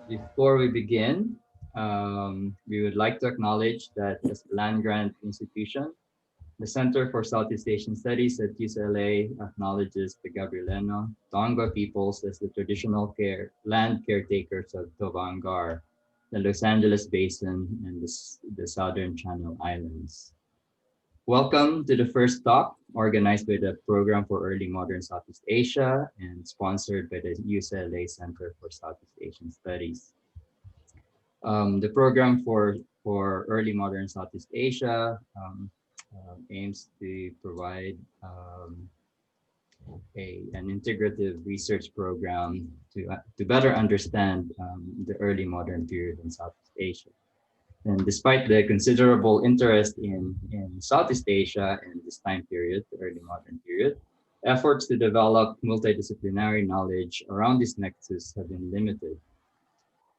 Before we begin, we would like to acknowledge that as a land-grant institution, the Center for Southeast Asian Studies at UCLA acknowledges the Gabrielino Tongva peoples as the traditional land caretakers of Toba-Angar, the Los Angeles Basin, and the Southern Channel Islands. Welcome to the first talk organized by the Program for Early Modern Southeast Asia and sponsored by the UCLA Center for Southeast Asian Studies. The program for early modern Southeast Asia aims to provide an integrative research program to better understand the early modern period in Southeast Asia. And despite the considerable interest in Southeast Asia in this time period, the early modern period, efforts to develop multidisciplinary knowledge around this nexus have been limited.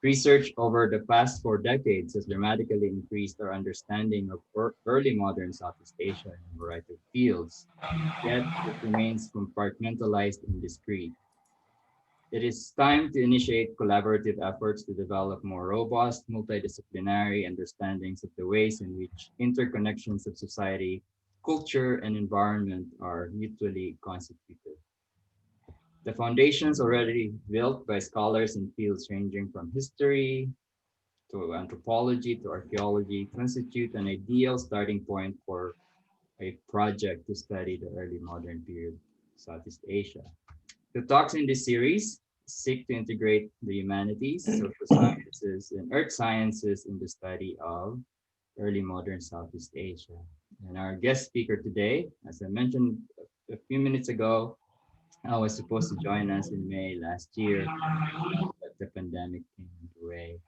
Research over the past 4 decades has dramatically increased our understanding of early modern Southeast Asia in a variety of fields, yet it remains compartmentalized and discrete. It is time to initiate collaborative efforts to develop more robust, multidisciplinary understandings of the ways in which interconnections of society, culture, and environment are mutually constituted. The foundations already built by scholars in fields ranging from history to anthropology to archaeology constitute an ideal starting point for a project to study the early modern period of Southeast Asia. The talks in this series seek to integrate the humanities, social sciences, and earth sciences in the study of early modern Southeast Asia. And our guest speaker today, as I mentioned a few minutes ago, was supposed to join us in May last year, but the pandemic came into way.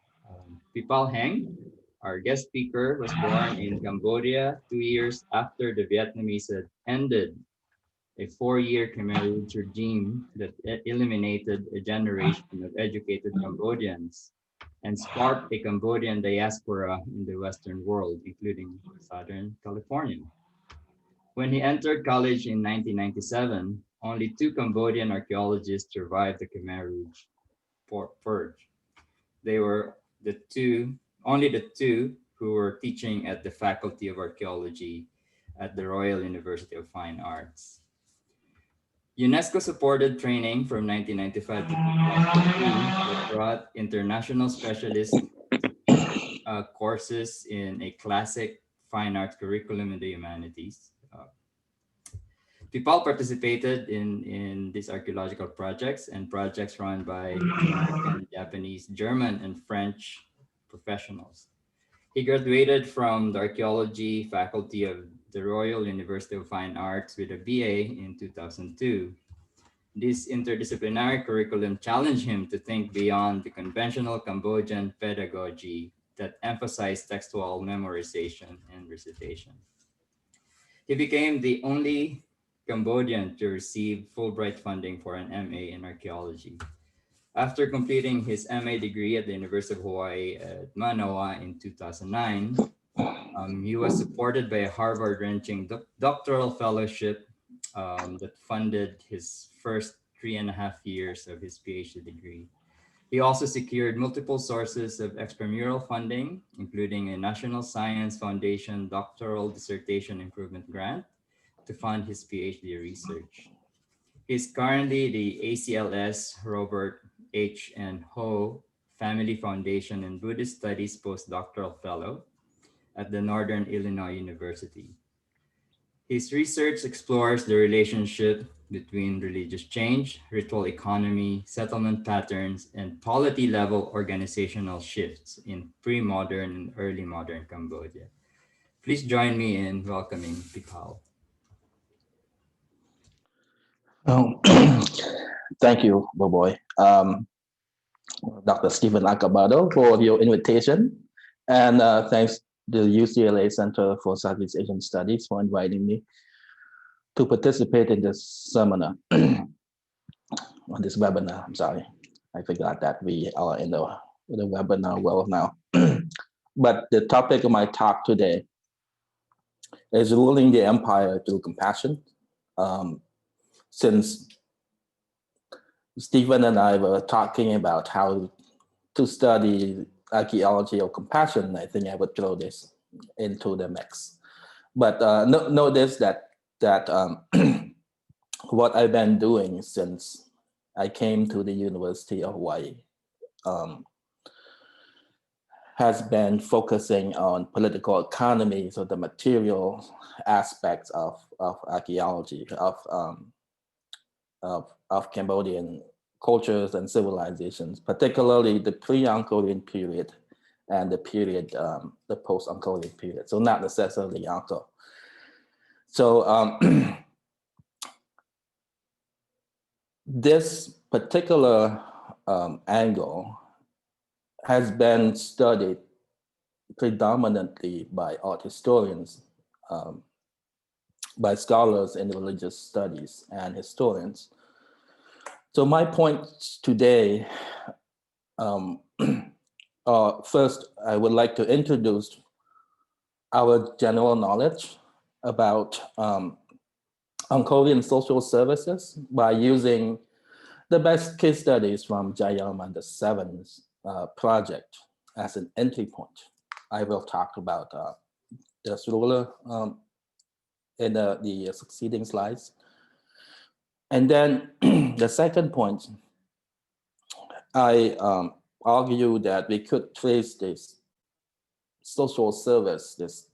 Pipal Heng, our guest speaker, was born in Cambodia 2 years after the Vietnamese had ended a 4-year Khmer Rouge regime that eliminated a generation of educated Cambodians and sparked a Cambodian diaspora in the Western world, including Southern California. When he entered college in 1997, only 2 Cambodian archaeologists survived the Khmer Rouge purge. They were only the two who were teaching at the Faculty of Archaeology at the Royal University of Fine Arts. UNESCO supported training from 1995 to 2015 that brought international specialist courses in a classic fine arts curriculum in the humanities. Pipal participated in these archaeological projects and projects run by American, Japanese, German, and French professionals. He graduated from the archaeology faculty of the Royal University of Fine Arts with a BA in 2002. This interdisciplinary curriculum challenged him to think beyond the conventional Cambodian pedagogy that emphasized textual memorization and recitation. He became the only Cambodian to receive Fulbright funding for an MA in archaeology. After completing his MA degree at the University of Hawaii at Manoa in 2009, he was supported by a Harvard-ranking doctoral fellowship that funded his first 3.5 years of his PhD degree. He also secured multiple sources of extramural funding, including a National Science Foundation doctoral dissertation improvement grant to fund his PhD research. He's currently the ACLS Robert H. and Ho Family Foundation and Buddhist Studies Postdoctoral Fellow at the Northern Illinois University. His research explores the relationship between religious change, ritual economy, settlement patterns, and polity-level organizational shifts in pre-modern and early modern Cambodia. Please join me in welcoming Pipal. Oh, thank you, Boboy. Dr. Stephen Acabado for your invitation. And thanks to the UCLA Center for Southeast Asian Studies for inviting me to participate in this seminar, on this webinar. I'm sorry, I forgot that we are in the webinar world now. But the topic of my talk today is ruling the empire through compassion. Since Stephen and I were talking about how to study archaeology of compassion, I think I would throw this into the mix. But notice that what I've been doing since I came to the University of Hawaii has been focusing on political economy, so the material aspects of archaeology, of Cambodian cultures and civilizations, particularly the pre-Angkorian period and the period, the post-Angkorian period. So not necessarily Angkor. So this particular angle has been studied predominantly by art historians, by scholars in religious studies and historians. So my points today, first, I would like to introduce our general knowledge about Angkorian social services by using the best case studies from Jayavarman VII's project as an entry point. I will talk about this ruler in the succeeding slides. And then the second point, I argue that we could trace this social service, this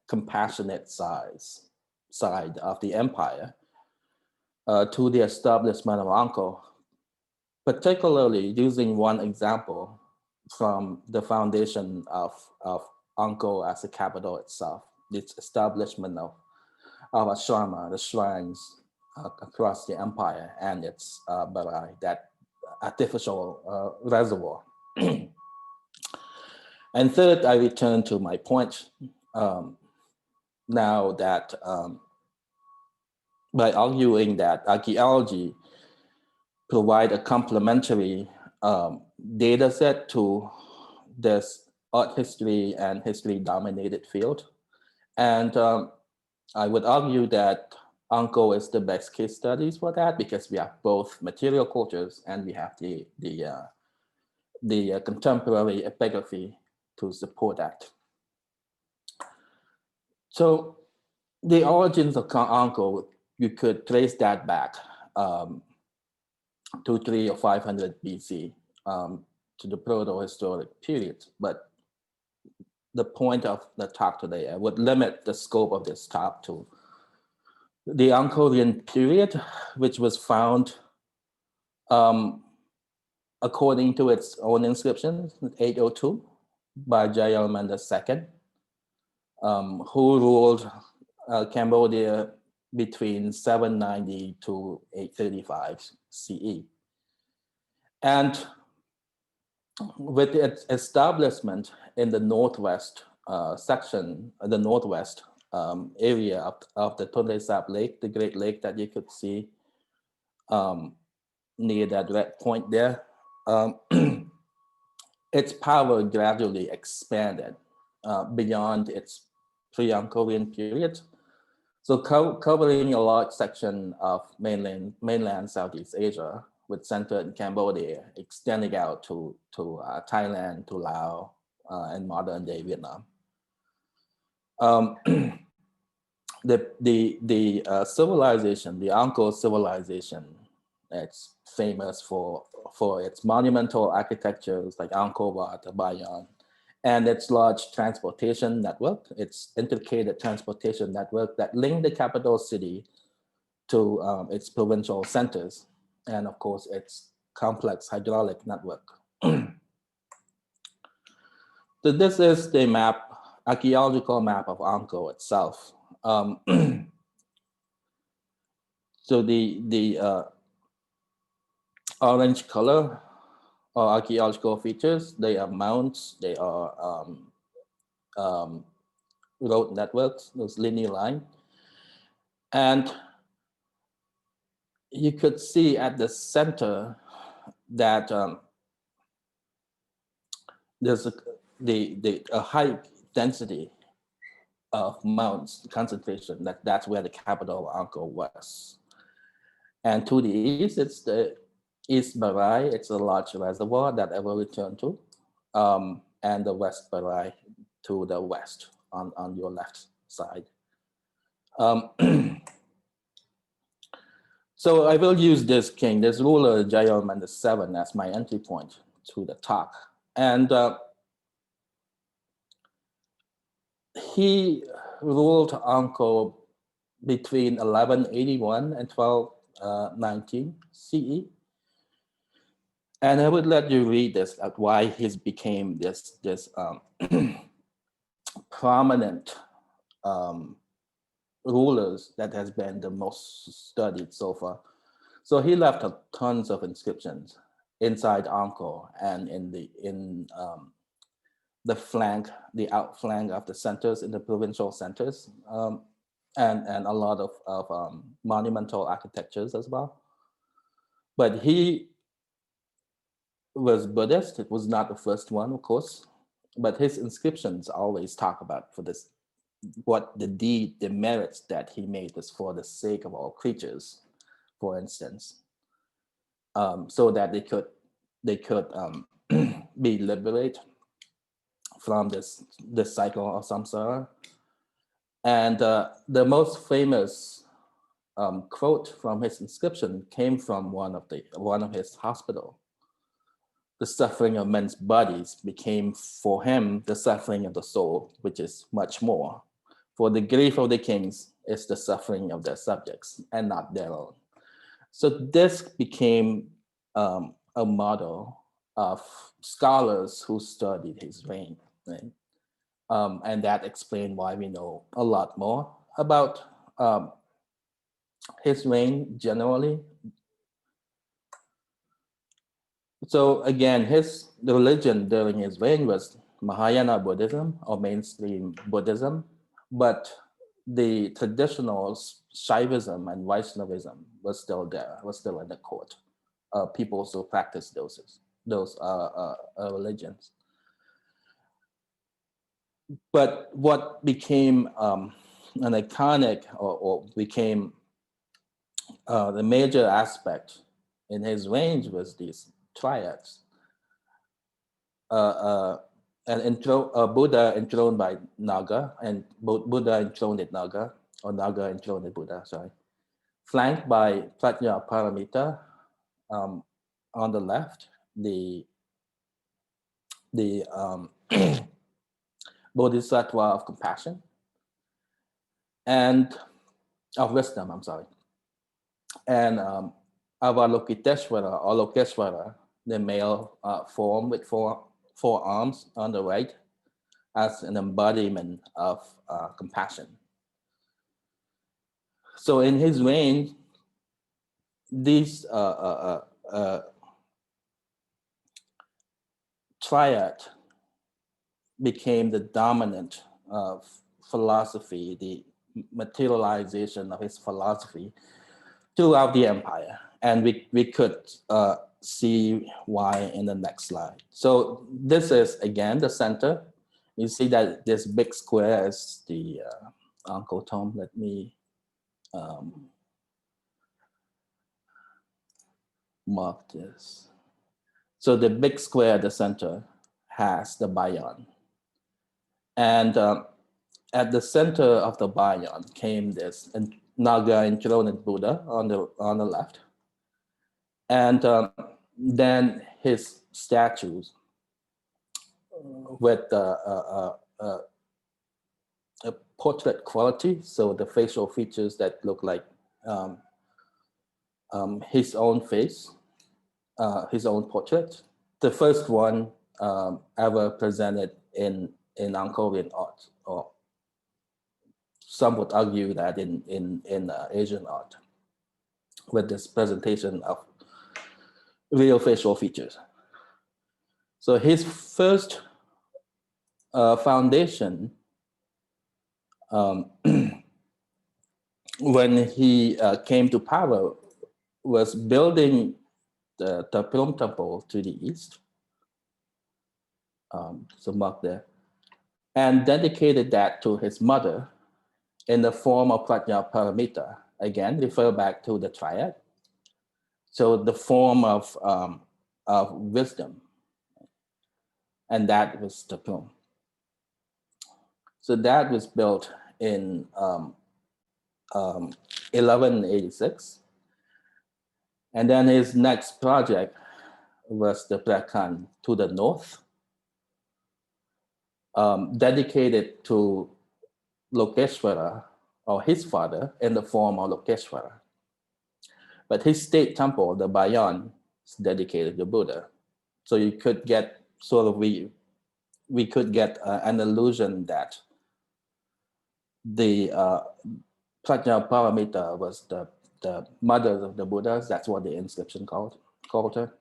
compassionate side of the empire to the establishment of Angkor, particularly using one example from the foundation of Angkor as a capital itself, its establishment of Yasodharāśrama, the shrines across the empire, and its Baray, that artificial reservoir. And third, I return to my point now that by arguing that archaeology provide a complementary data set to this art history and history dominated field. And I would argue that Angkor is the best case studies for that because we have both material cultures and we have the contemporary epigraphy to support that. So the origins of Angkor, you could trace that back to 300 or 500 BC to the proto-historic period. But the point of the talk today, I would limit the scope of this talk to the Angkorian period, which was found according to its own inscription, 802, by Jayavarman II, who ruled Cambodia between 790 to 835 CE. And with its establishment in the northwest section, the northwest area of the Tonle Sap Lake, the Great Lake that you could see near that red point there, its power gradually expanded beyond its pre-Angkorian period. So covering a large section of mainland Southeast Asia, with center in Cambodia, extending out to Thailand, to Laos, and modern day Vietnam. The civilization, the Angkor civilization, it's famous for its monumental architectures like Angkor Wat, Bayon, and its large transportation network, its intricate transportation network that linked the capital city to its provincial centers, and of course, its complex hydraulic network. So this is the map, archaeological map of Angkor itself. So the orange color are archaeological features. They are mounds, they are road networks, those linear line. And you could see at the center that there's a high density of mounds concentration. That's where the capital of Angkor was. And to the east, it's the East Baray, it's a large reservoir that I will return to, and the West Baray to the west on your left side. So I will use this king, this ruler Jayavarman VII, as my entry point to the talk. And he ruled Angkor between 1181 and 1219 CE. And I would let you read this, why he became this prominent rulers that has been the most studied so far. So he left tons of inscriptions inside Angkor and in the flank, the outflank of the centers, in the provincial centers, and a lot of monumental architectures as well. But he was Buddhist. It was not the first one, of course, but his inscriptions always talk about for this, what the deed, the merits that he made was for the sake of all creatures, for instance, so that they could be liberated from this cycle of samsara. And the most famous quote from his inscription came from one of his hospital. The suffering of men's bodies became for him the suffering of the soul, which is much more. For the grief of the kings is the suffering of their subjects and not their own. So this became a model of scholars who studied his reign, right? And that explains why we know a lot more about his reign generally. So again, the religion during his reign was Mahayana Buddhism or mainstream Buddhism, but the traditional Shaivism and Vaishnavism was still there, was still in the court. People still practice those religions. But what became an iconic or became the major aspect in his reign was these triads. And Buddha enthroned by Naga, and Buddha enthroned at Naga, or Naga enthroned at Buddha, sorry. Flanked by Prajna Paramita on the left, the Bodhisattva of compassion, and of wisdom, I'm sorry. And Avalokiteshvara or Lokeshvara, the male form with four arms on the right, as an embodiment of compassion. So in his reign, these triad became the dominant philosophy, the materialization of his philosophy throughout the empire. And we could see why in the next slide. So this is, again, the center. You see that this big square is the Angkor tomb. Let me mark this. So the big square at the center has the bayon. And at the center of the bayon came this Naga enthroned Buddha on the left. And then his statues with a portrait quality, so the facial features that look like his own face, his own portrait. The first one ever presented in Angkorian art, or some would argue that in Asian art, with this presentation of real facial features. So his first foundation, when he came to power, was building the Prohm temple to the east, so mark there, and dedicated that to his mother in the form of Prajna Paramita. Again, refer back to the triad. So the form of wisdom, and that was the Prohm. So that was built in 1186. And then his next project was the Preah to the north, dedicated to Lokeshwara, or his father, in the form of Lokeshwara. But his state temple, the Bayon, is dedicated to Buddha. So you could get sort of, we could get an illusion that the Prajna Paramita was the mother of the Buddhas. That's what the inscription called her.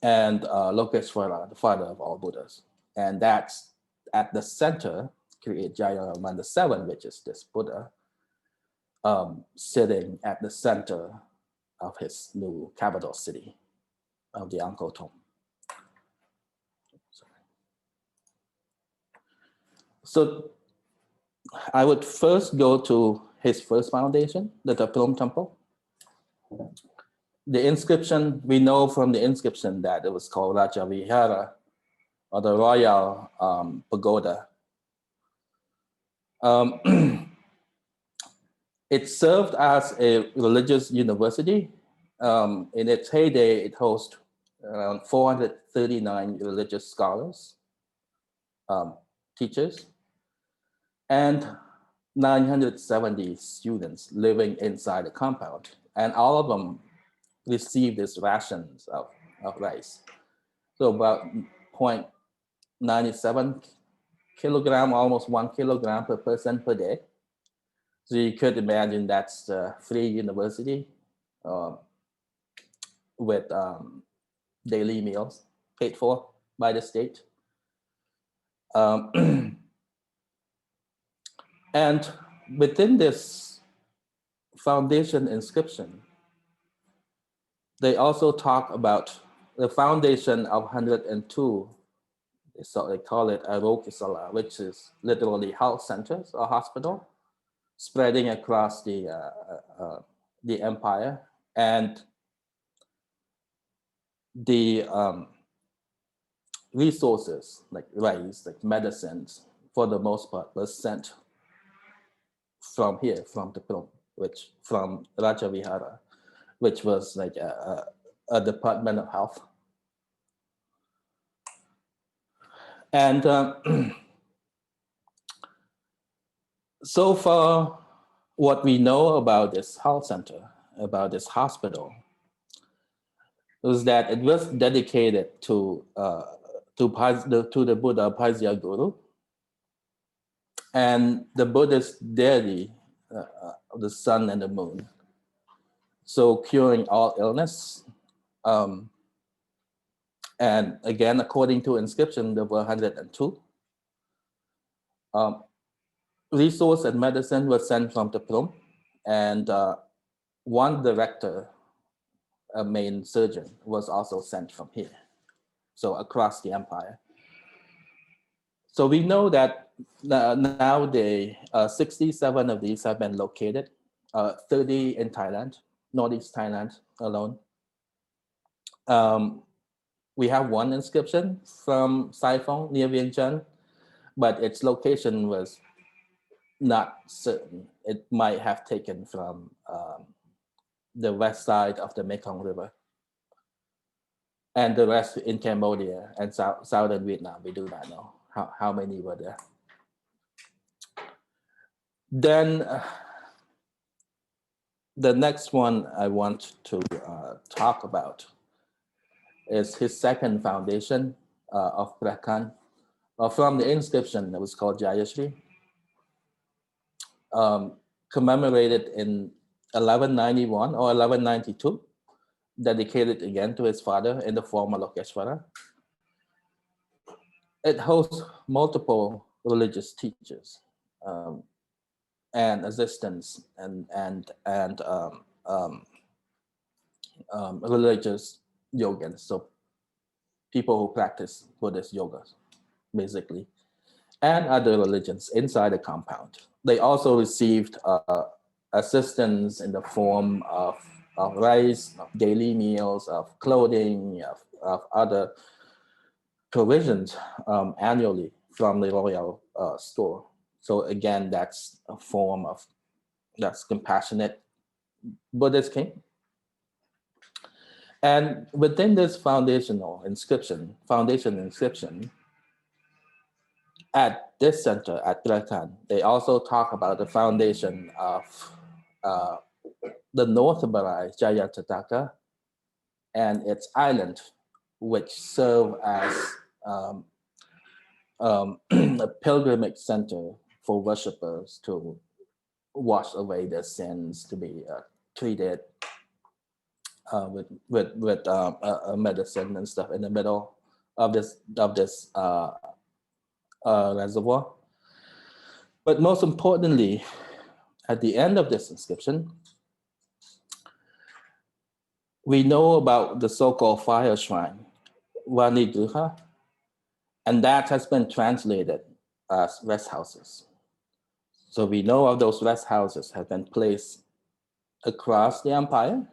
And Lokeshwara, the father of all Buddhas. And that's at the center, create Jayavarman VII, which is this Buddha, sitting at the center of his new capital city of the Angkor tomb. So I would first go to his first foundation, the Prohm temple. The inscription, we know from the inscription that it was called Rājavihāra, or the royal pagoda. It served as a religious university. In its heyday, it hosted around 439 religious scholars, teachers, and 970 students living inside the compound. And all of them received these rations of rice. So about 0.97 kilogram, almost 1 kilogram per person per day. So you could imagine that's a free university with daily meals paid for by the state. And within this foundation inscription, they also talk about the foundation of 102. So they call it Arogyasala, which is literally health centers or hospital, spreading across the empire. And the resources like rice, like medicines, for the most part, was sent from here, from the Prohm, which from Rājavihāra, which was like a department of health. And so far, what we know about this health center, about this hospital, was that it was dedicated to the Buddha Pajya Guru, and the Buddhist deity, the sun and the moon. So curing all illness. And again, according to inscription, there were 102. Resource and medicine were sent from the Prohm, and one director, a main surgeon, was also sent from here. So across the empire. So we know that nowadays, 67 of these have been located, 30 in Thailand, Northeast Thailand alone. We have one inscription from Saiphong near Vientiane, but its location was not certain. It might have taken from the west side of the Mekong River. And the rest in Cambodia and southern Vietnam, we do not know how many were there. Then the next one I want to talk about is his second foundation of Preah. From the inscription that was called Jayasri, commemorated in 1191 or 1192, dedicated again to his father in the form of Lokeshwara. It hosts multiple religious teachers and assistants and religious yogins, so people who practice Buddhist yoga, basically, and other religions inside the compound. They also received assistance in the form of rice, of daily meals, of clothing, of other provisions annually from the royal store. So again, that's a form of, that's compassionate Buddhist king. And within this foundation inscription, at this center, at Preah, they also talk about the foundation of the North Baray, Jayasri, and its island, which serve as a pilgrimage center for worshippers to wash away their sins, to be treated with medicine and stuff in the middle of this reservoir. But most importantly, at the end of this inscription, we know about the so-called fire shrine, Vanigriha, and that has been translated as rest houses. So we know of those rest houses have been placed across the empire.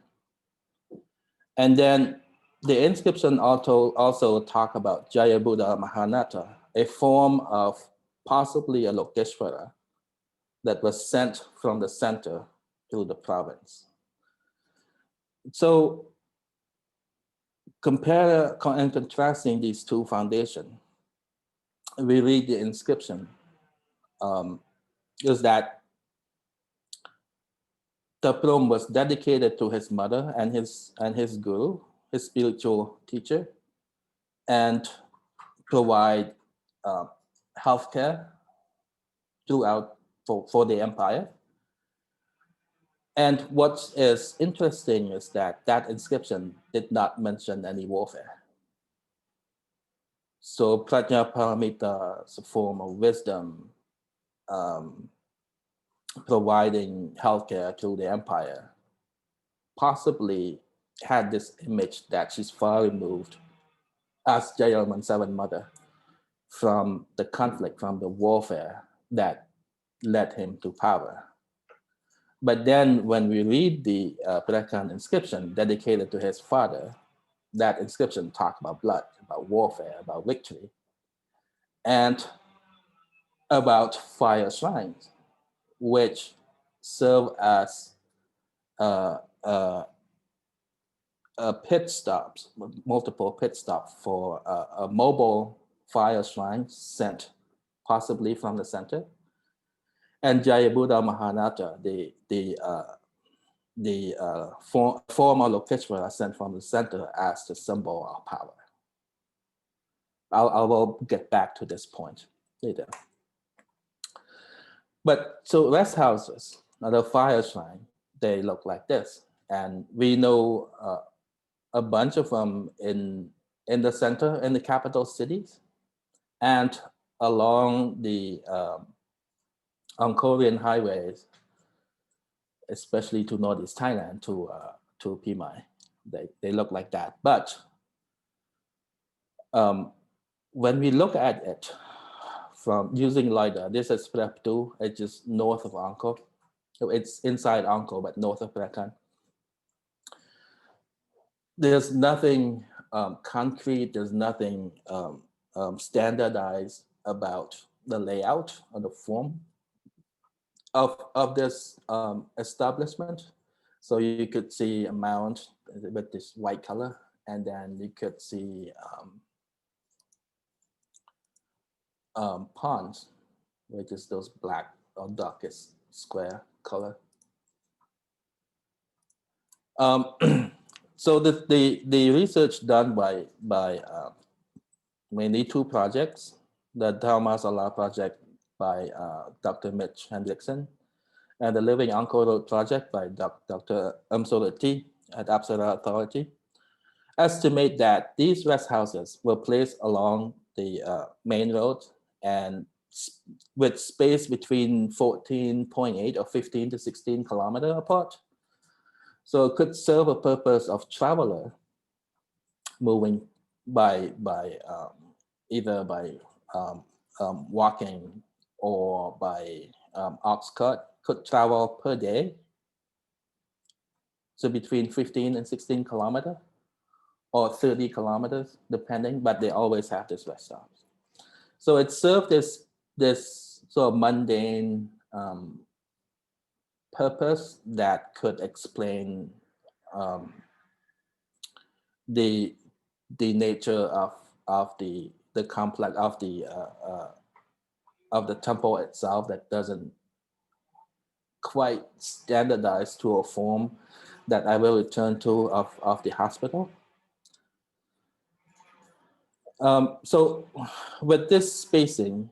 And then the inscription also talk about Jayabuddha Mahanata, a form of possibly a Lokeshwara that was sent from the center to the province. So compare and contrasting these two foundations, we read the inscription is that the Prohm was dedicated to his mother and his guru, his spiritual teacher, and provide healthcare throughout for the empire. And what is interesting is that that inscription did not mention any warfare. So Prajna Paramita is a form of wisdom, providing healthcare to the empire, possibly had this image that she's far removed as Jayavarman VII mother from the conflict, from the warfare that led him to power. But then when we read the Preah inscription dedicated to his father, that inscription talks about blood, about warfare, about victory, and about fire shrines, which serve as pit stops, multiple pit stops for a mobile fire shrine sent possibly from the center. And Jayabuddha Mahanata, the former Lokeshwara sent from the center as the symbol of power. I will get back to this point later. But so rest houses, the fire shrine, they look like this. And we know a bunch of them in the center, in the capital cities, and along the Angkorian highways, especially to Northeast Thailand, to Pimai. They look like that. But when we look at it from using LiDAR, this is Preah 2, it's just north of Angkor. So it's inside Angkor, but north of Preah. There's nothing concrete, there's nothing standardized about the layout or the form of this establishment. So you could see a mound with this white color, and then you could see ponds, which is those black or darkest square color. So the research done by mainly two projects, the Dharmasala project by Dr. Mitch Hendrickson, and the Living Angkor Road project by Dr. T at Apsara Authority, estimate that these rest houses were placed along the main road and with space between 14.8 or 15 to 16 kilometers apart. So it could serve a purpose of traveler moving by either by walking or by ox cart, could travel per day. So between 15 and 16 kilometers or 30 kilometers, depending, but they always have this rest stops. So it served this sort of mundane purpose that could explain the nature of the complex of the temple itself that doesn't quite standardize to a form that I will return to of the hospital. So with this spacing,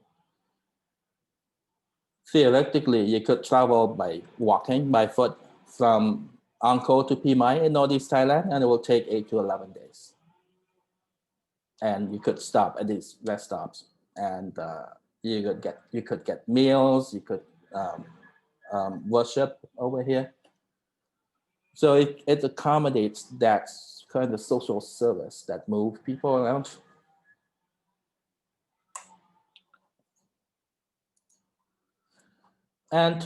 theoretically, you could travel by walking by foot from Angkor to Pimai in northeast Thailand, and it will take 8 to 11 days. And you could stop at these rest stops, and you could get meals, you could worship over here. So it accommodates that kind of social service that move people around. And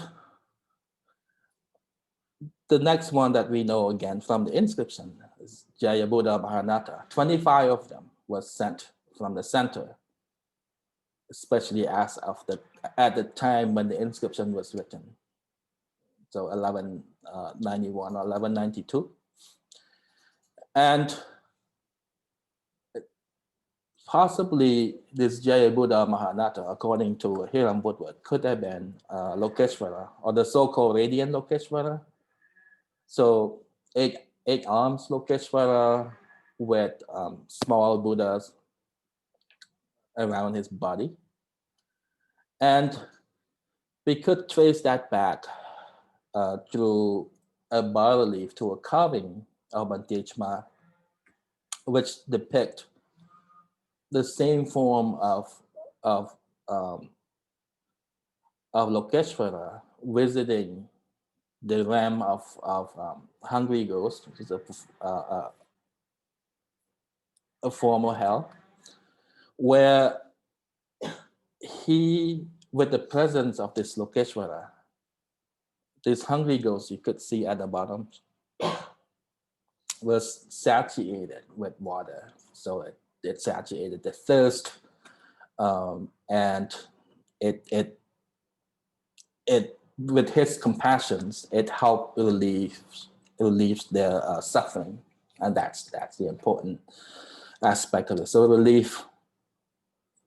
the next one that we know again from the inscription is Jayabuddha Mahanatha. 25 of them was sent from the center, especially as of at the time when the inscription was written. So 1191 or 1192. And possibly this Jayabuddha Mahanatha, according to Hiram Woodward, could have been Lokeshvara, or the so-called radiant Lokeshvara. So eight arms Lokeshvara with small Buddhas around his body. And we could trace that back through a bas-relief to a carving of Bantechma, which depict the same form of Lokeshvara visiting the realm of hungry ghost, which is a form of hell, where he, with the presence of this Lokeshvara, this hungry ghost you could see at the bottom was satiated with water. So it satiated the thirst, and it with his compassions, it helped relieves their suffering, and that's the important aspect of it. So relief,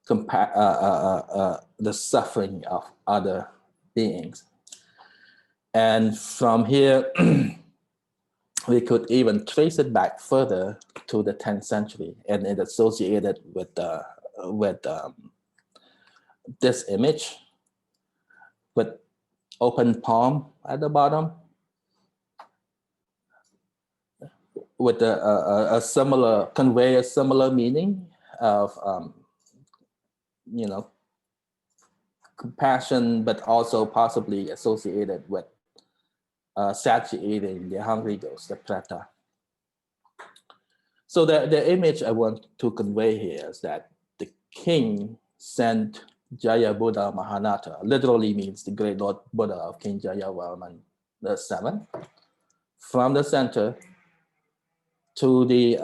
the suffering of other beings, and from here we could even trace it back further to the 10th century, and it associated with this image with open palm at the bottom, with a similar meaning of compassion, but also possibly associated with satiating the hungry ghost, the Preah. So the image I want to convey here is that the king sent Jayabuddha Mahanatha, literally means the great Lord Buddha of King Jayavarman VII, from the center to the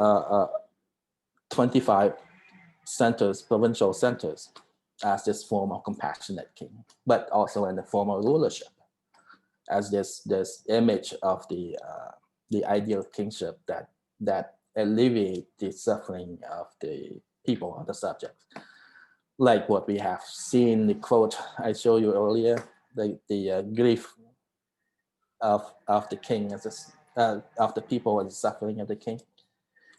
25 centers, provincial centers, as this form of compassionate king, but also in the form of rulership, as this image of the ideal kingship that alleviate the suffering of the people, of the subjects. Like what we have seen, the quote I showed you earlier, the grief of the king, of the people and the suffering of the king.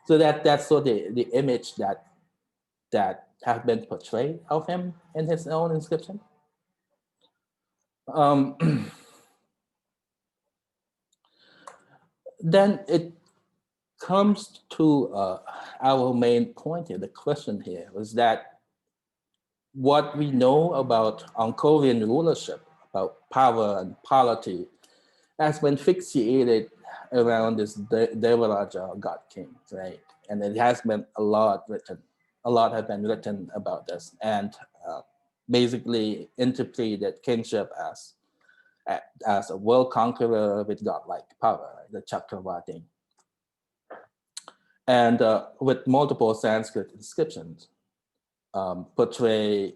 So that's sort of the image that have been portrayed of him in his own inscription. Then it comes to our main point here. The question here was that what we know about Angkorian rulership, about power and polity, has been fixated around this Devarāja-God king, right? And it has been a lot has been written about this, and basically interpreted kingship as as a world conqueror with godlike power, the Chakravartin. And with multiple Sanskrit inscriptions, portray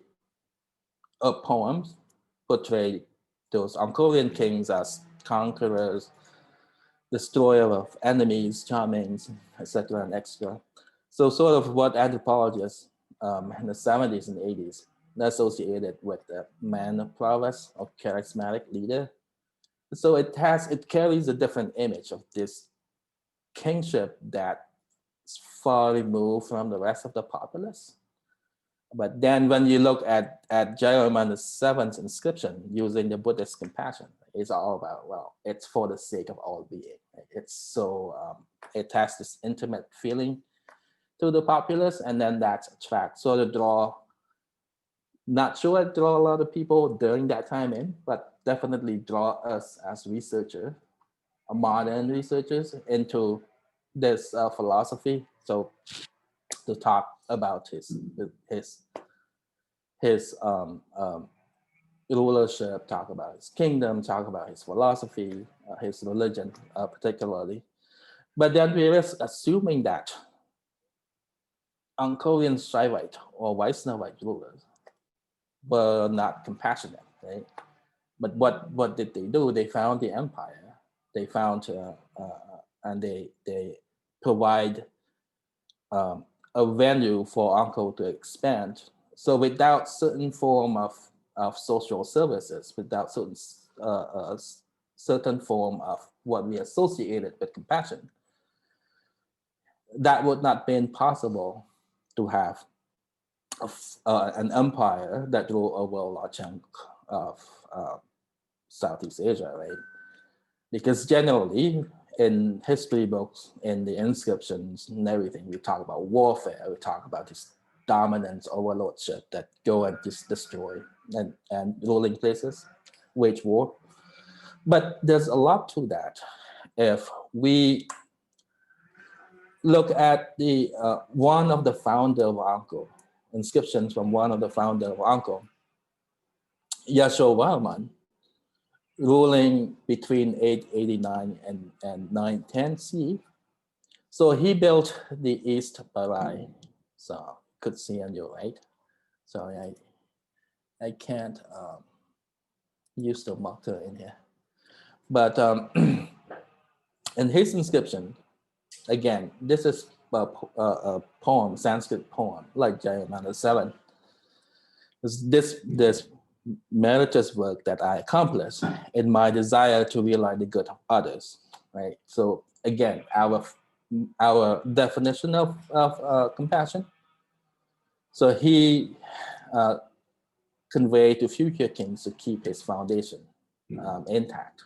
poems, portray those Angkorian kings as conquerors, destroyer of enemies, charmings, etc. and extra. So sort of what anthropologists in the 70s and 80s associated with the man of prowess or charismatic leader. So it carries a different image of this kingship that's far removed from the rest of the populace. But then when you look at Jayavarman VII's inscription using the Buddhist compassion, it's all about, well, it's for the sake of all being. It's so, it has this intimate feeling to the populace, and then that's attract. So to draw, not sure it draw a lot of people during that time in, but definitely draw us as researchers, modern researchers, into this philosophy. So to talk about his rulership, talk about his kingdom, talk about his philosophy, his religion particularly. But then we are assuming that Angkorian Shaivite or Vaisnavite rulers were not compassionate, right? But what did they do? They found the empire. They found and they provide a venue for Angkor to expand. So without certain form of social services, without certain form of what we associated with compassion, that would not been possible to have an empire that ruled over a large chunk of Southeast Asia, right? Because generally in history books, in the inscriptions and everything, we talk about warfare, we talk about this dominance, overlordship that go and just destroy and ruling places, wage war. But there's a lot to that. If we look at the one of the founder of Angkor, inscriptions from one of the founder of Angkor, Yaśovarman, ruling between 889 and 910 CE. So he built the East Baray. So you could see on your right. Sorry, I can't use the marker in here. But in his inscription, again, this is a poem, Sanskrit poem, like Jayavarman VII. This meritorious work that I accomplished in my desire to realize the good of others, right? So again, our definition of compassion. So he conveyed to future kings to keep his foundation intact.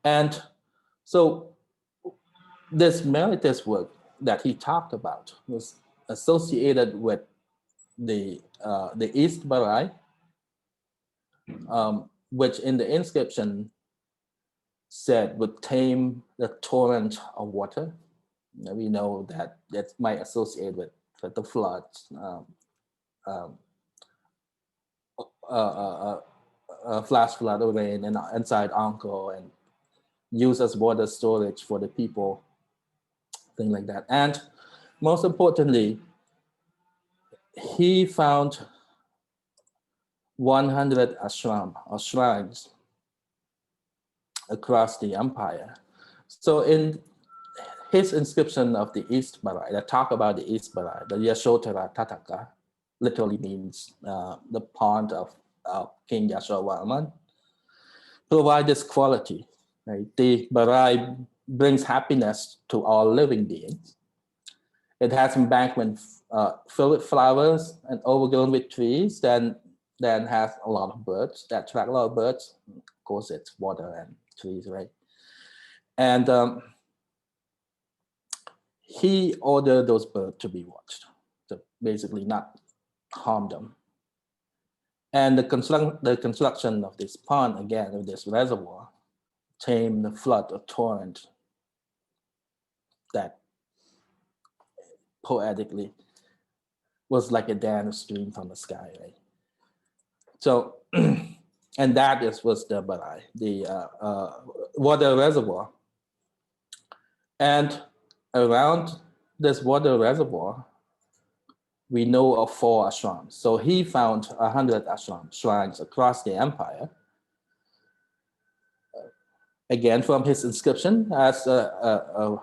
And so this meritorious work that he talked about was associated with the East Baray, which in the inscription said would tame the torrent of water. We know that might associate with the floods, flash flood of rain inside Angkor, and use as water storage for the people, things like that. And most importantly, he found 100 ashram or shrines across the empire. So in his inscription of the East Baray, that talk about the East Baray, the Yasodharataṭāka, literally means the pond of King Yaśovarman, provide this quality. Right? The Baray brings happiness to all living beings. It has embankment filled with flowers and overgrown with trees, then has a lot of birds, that attract a lot of birds. Of course, it's water and trees, right? And he ordered those birds to be watched, to basically not harm them. And the construction of this pond, again, of this reservoir, tamed the flood or torrent that poetically was like a dam stream from the sky, right? So And that was the Baray, the water reservoir. And around this water reservoir, we know of 4 ashrams. So he found 100 ashram shrines across the empire. Again, from his inscription, as a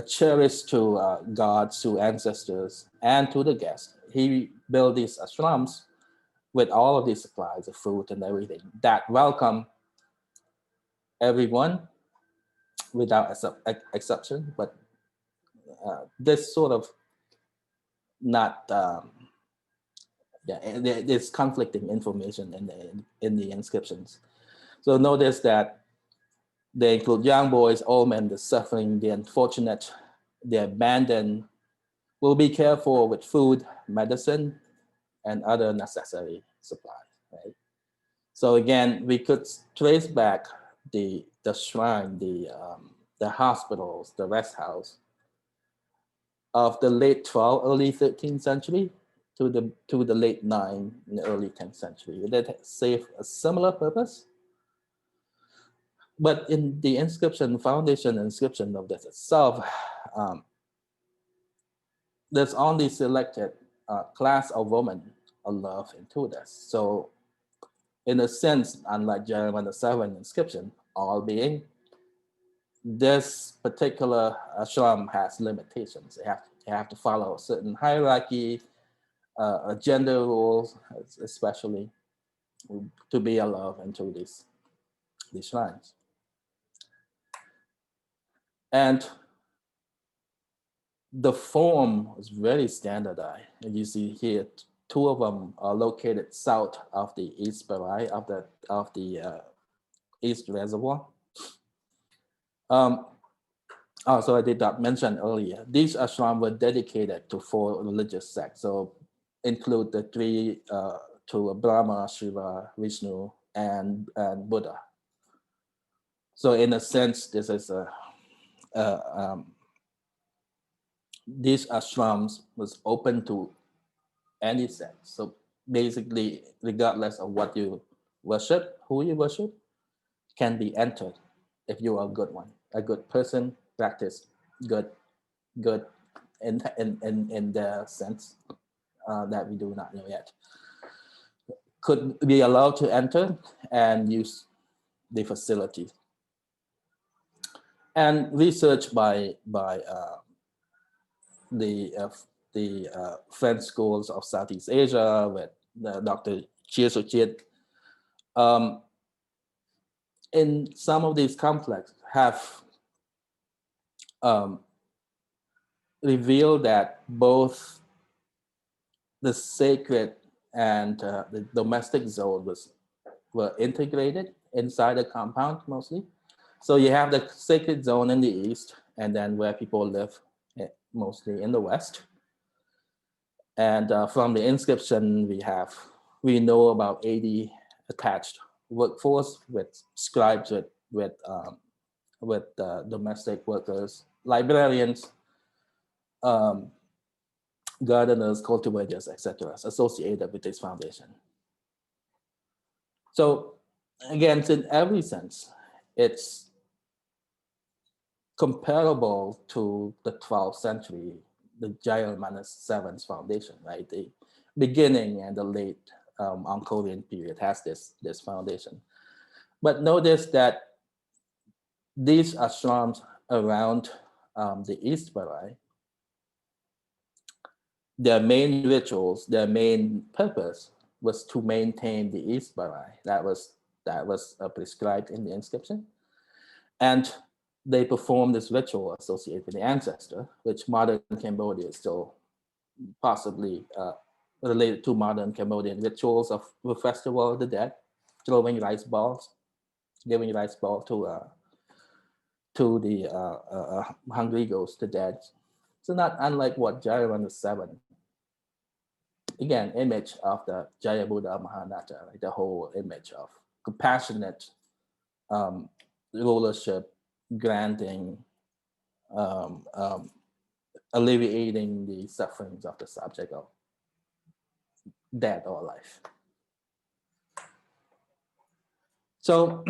cherish to gods, to ancestors, and to the guests. He built these ashrams with all of these supplies of food and everything that welcome everyone without exception. But this sort of not, there's conflicting information in the inscriptions. So notice that they include young boys, old men, the suffering, the unfortunate, the abandoned. Will be careful with food, medicine, and other necessary supplies. Right. So again, we could trace back the shrine, the hospitals, the rest house of the late 12th, early 13th century to the late 9th and early 10th century. That serve a similar purpose. But in the inscription, foundation inscription of this itself, there's only selected class of women allowed into this. So in a sense, unlike Jayavarman VII inscription, all being, this particular ashram has limitations. They have to follow a certain hierarchy, gender rules, especially to be allowed into these shrines. And the form is very standardized. And you see here, 2 of them are located south of the East Baray, of the East Reservoir. Also, I did not mention earlier, these ashrams were dedicated to 4 religious sects. So include the 3 to Brahma, Shiva, Vishnu, and Buddha. So in a sense, this is these ashrams was open to any sect. So basically, regardless of what you worship, who you worship, can be entered if you are a good one, a good person, practice good in the sense that we do not know yet. Could be allowed to enter and use the facility. And research by the French schools of Southeast Asia with Dr. Jayasri, in some of these complexes have revealed that both the sacred and the domestic zone were integrated inside the compound mostly. So you have the sacred zone in the east, and then where people live mostly in the west. And from the inscription, we know about 80 attached workforce with scribes, with domestic workers, librarians, gardeners, cultivators, etc., associated with this foundation. So again, in every sense, it's comparable to the 12th century, the Jayavarman VII's foundation, right? The beginning and the late Angkorian period has this foundation. But notice that these ashrams around the East Baray, their main rituals, their main purpose was to maintain the East Baray. That was prescribed in the inscription. And they perform this ritual associated with the ancestor, which modern Cambodia is still possibly related to modern Cambodian rituals of the festival of the dead, throwing rice balls, giving rice ball to the hungry ghosts, the dead. So not unlike what Jayavarman VII, again, image of the Jaya Buddha Mahanata, like the whole image of compassionate rulership, granting, alleviating the sufferings of the subject of death or life. So,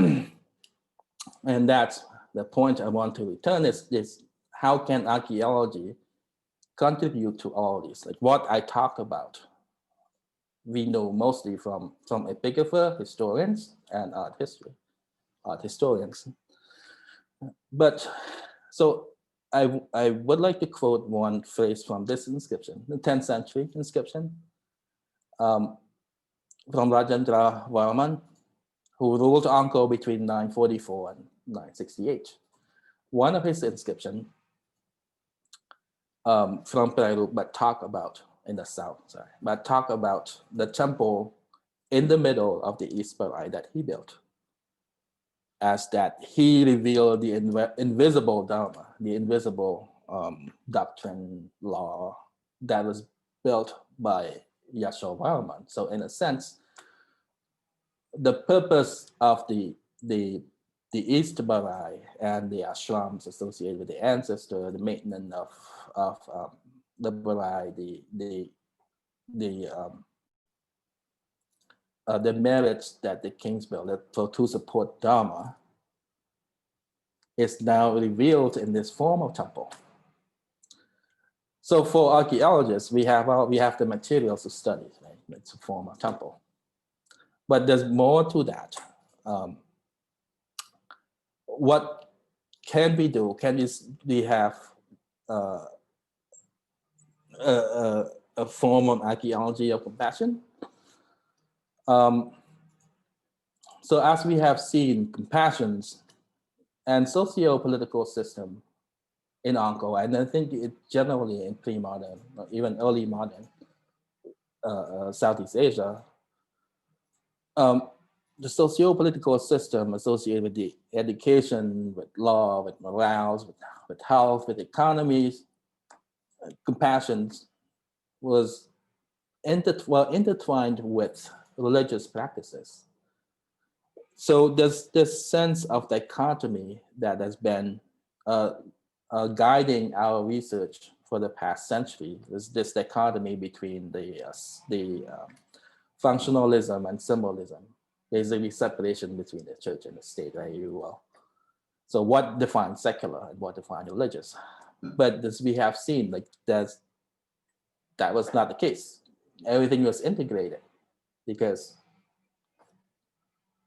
and that's the point I want to return is how can archaeology contribute to all this? Like what I talked about, we know mostly from epigrapher, historians, and art historians. But so I would like to quote one phrase from this inscription, the 10th century inscription, from Jayavarman, who ruled Angkor between 944 and 968. One of his inscriptions from Preah, but talk about in the south, but talk about the temple in the middle of the East Baray that he built, as that he revealed the invisible Dharma, the invisible doctrine, law that was built by Yaśovarman. So in a sense, the purpose of the East Baray and the ashrams associated with the ancestor, the maintenance of the Baray, the merits that the kings built to support Dharma is now revealed in this form of temple. So for archaeologists, we have the materials to study, right? It's a form of temple. But there's more to that. What can we do? Can we have a form of archaeology of compassion? So as we have seen, compassions and socio-political system in Angkor, and I think it generally in pre-modern, or even early modern Southeast Asia, the socio-political system associated with the education, with law, with morals, with health, with economies, compassions was intertwined with religious practices. So there's this sense of dichotomy that has been guiding our research for the past century. There's this dichotomy between the functionalism and symbolism, basically separation between the church and the state, right? So what defines secular and what defines religious? But as we have seen, like that was not the case. Everything was integrated because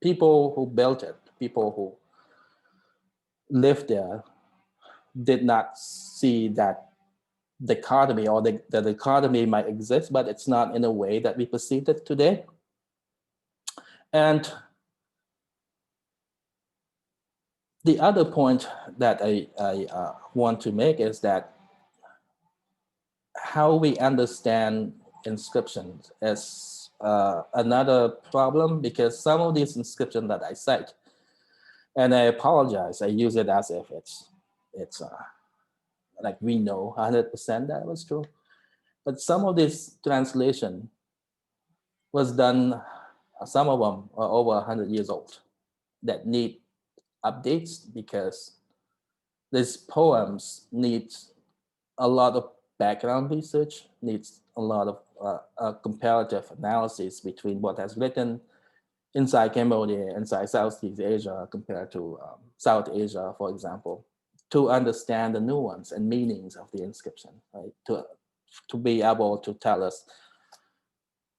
people who built it, people who lived there, did not see that dichotomy, or the dichotomy might exist, but it's not in a way that we perceive it today. And the other point that I want to make is that how we understand inscriptions is another problem, because some of these inscriptions that I cite, and I apologize, I use it as if it's like we know 100% that was true. But some of this translation was done, some of them are over 100 years old, that need updates because these poems need a lot of background research, needs a lot of comparative analysis between what has written inside Cambodia, inside Southeast Asia compared to South Asia, for example, to understand the nuance and meanings of the inscription, right? To be able to tell us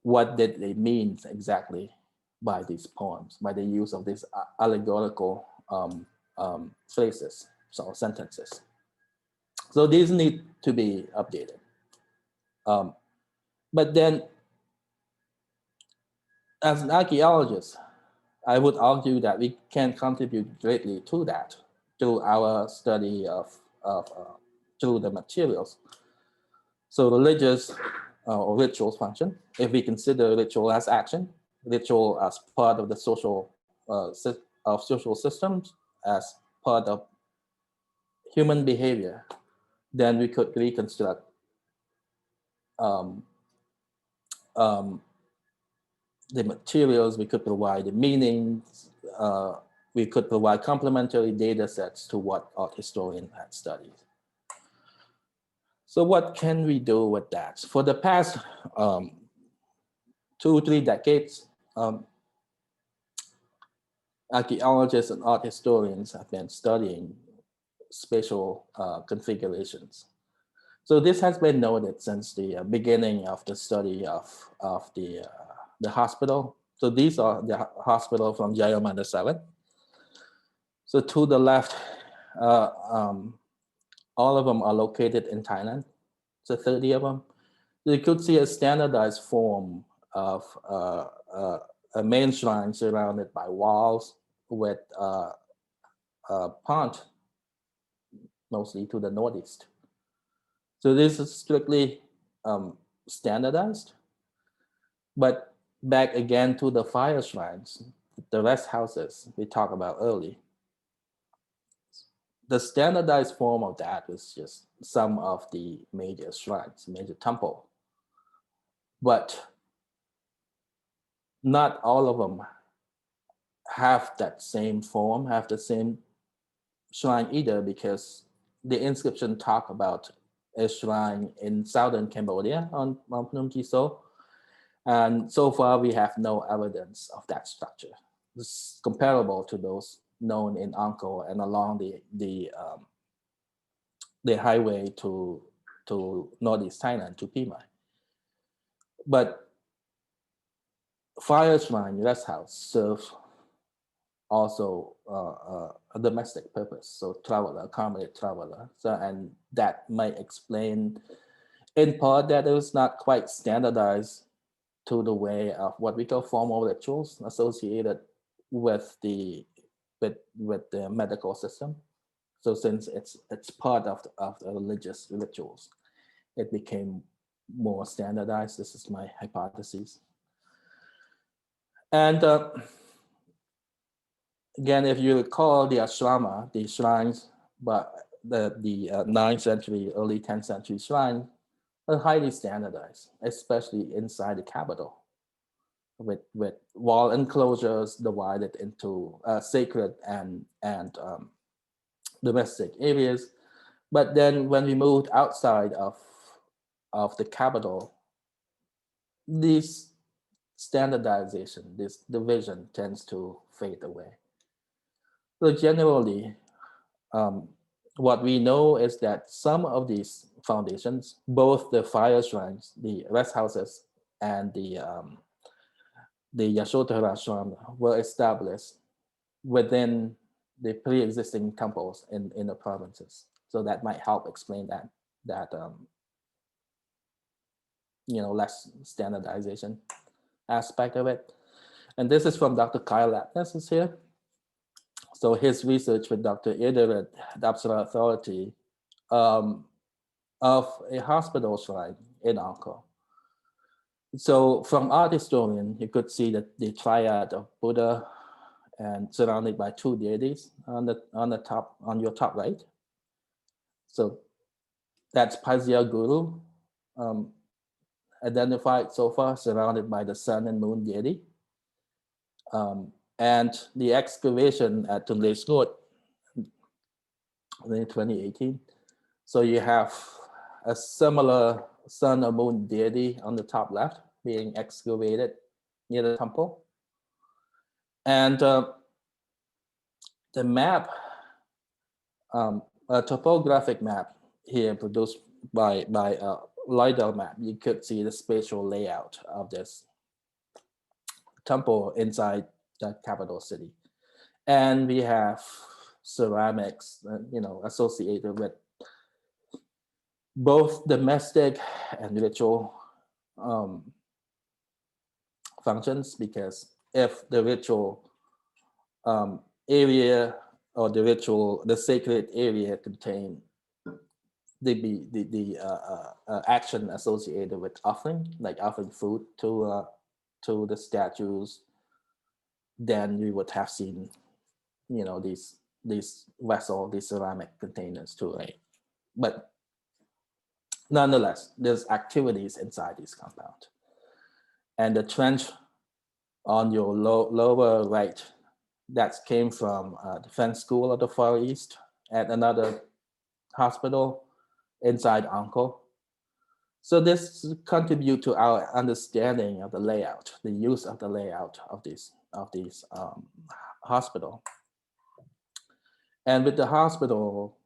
what did they mean exactly by these poems, by the use of these allegorical phrases, so sentences. So these need to be updated. But then, as an archaeologist, I would argue that we can contribute greatly to that through our study through the materials. So religious or rituals function, if we consider ritual as action, ritual as part of the social systems, as part of human behavior, then we could reconstruct the materials, we could provide the meanings, we could provide complementary data sets to what art historians had studied. So what can we do with that? For the past 2-3 decades, archaeologists and art historians have been studying spatial configurations. So this has been noted since the beginning of the study of the hospital. So these are the hospital from Jayavarman VII. So to the left, all of them are located in Thailand. So 30 of them. You could see a standardized form of a main shrine surrounded by walls with a pond, mostly to the northeast. So this is strictly standardized. But back again to the fire shrines, the rest houses we talked about earlier. The standardized form of that is just some of the major shrines, major temple. But not all of them have that same form, have the same shrine either, because the inscription talk about a shrine in southern Cambodia on Mount Phnom Kiso. And so far we have no evidence of that structure. It's comparable to those known in Angkor and along the highway to northeast Thailand, to Pimai. But fire shrine, rest house, serve also a domestic purpose, so traveler, accommodate traveler. So, and that might explain in part that it was not quite standardized to the way of what we call formal rituals associated with the medical system. So since it's part of the religious rituals, it became more standardized. This is my hypothesis. And again, if you recall the ashrama, the shrines, but the 9th century, early 10th century shrines are highly standardized, especially inside the capital, with wall enclosures divided into sacred and domestic areas. But then when we moved outside of the capital, this standardization, this division tends to fade away. So generally, what we know is that some of these foundations, both the fire shrines, the rest houses, and the Yasodharāśrama were established within the pre-existing temples in the provinces. So that might help explain that less standardization aspect of it. And this is from Dr. Kyle Latnes is here. So his research with Dr. Idarit, the Apsara Authority, of a hospital shrine in Angkor. So from art historian, you could see that the triad of Buddha and surrounded by 2 deities on your top right. So that's Pasya Guru, identified so far, surrounded by the sun and moon deity. And the excavation at Tunle Skot in 2018. So you have a similar sun or moon deity on the top left being excavated near the temple. And the map, a topographic map here produced by LiDAR map, you could see the spatial layout of this temple inside the capital city. And we have ceramics, associated with both domestic and ritual functions, because if the ritual area or the sacred area contain the action associated with offering, like offering food to the statues, then we would have seen, these vessels, these ceramic containers too, right? But nonetheless, there's activities inside this compound. And the trench on your lower right, that came from Defense School of the Far East at another hospital inside Angkor. So this contributes to our understanding of the layout, the use of the layout of this these hospital. And with the hospital,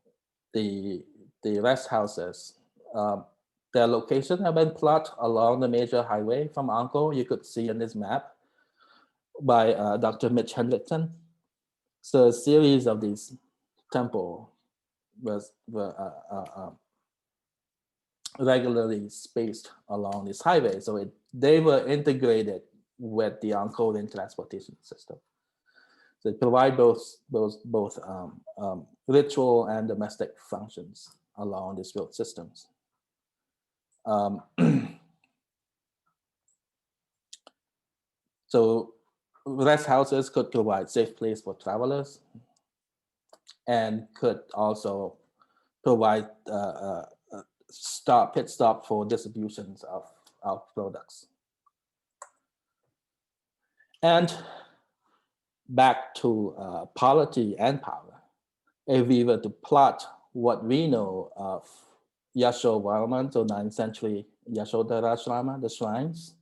the rest houses, their location have been plotted along the major highway from Angkor. You could see in this map by Dr. Mitch Hendrickson. So a series of these temples were regularly spaced along this highway. So they were integrated with the Angkorian transportation system. So they provide both ritual and domestic functions along these road systems. So rest houses could provide safe place for travelers and could also provide pit stop for distributions of products. And back to polity and power. If we were to plot what we know of Yaśovarman, so 9th century Yasodharāśrama, the shrines,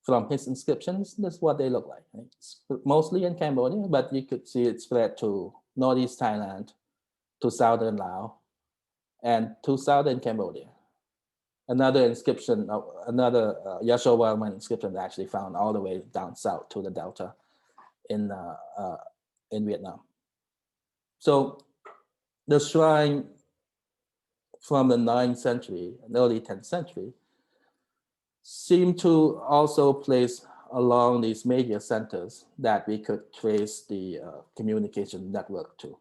from his inscriptions, this is what they look like. It's mostly in Cambodia, but you could see it spread to northeast Thailand, to southern Laos, and to southern Cambodia. Another inscription, another Yaśovarman inscription actually found all the way down south to the delta in Vietnam. So the shrine from the 9th century and early 10th century seem to also place along these major centers that we could trace the communication network to.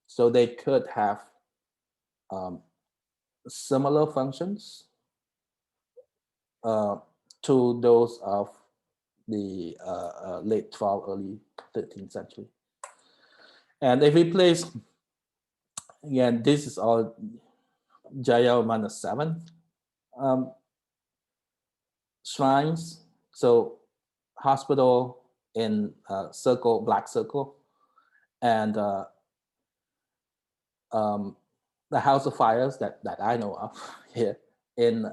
So they could have similar functions to those of the late 12th, early 13th century. And if we place, again, this is all Jayavarman VII shrines. So hospital in circle, black circle, and the House of Fires that I know of here in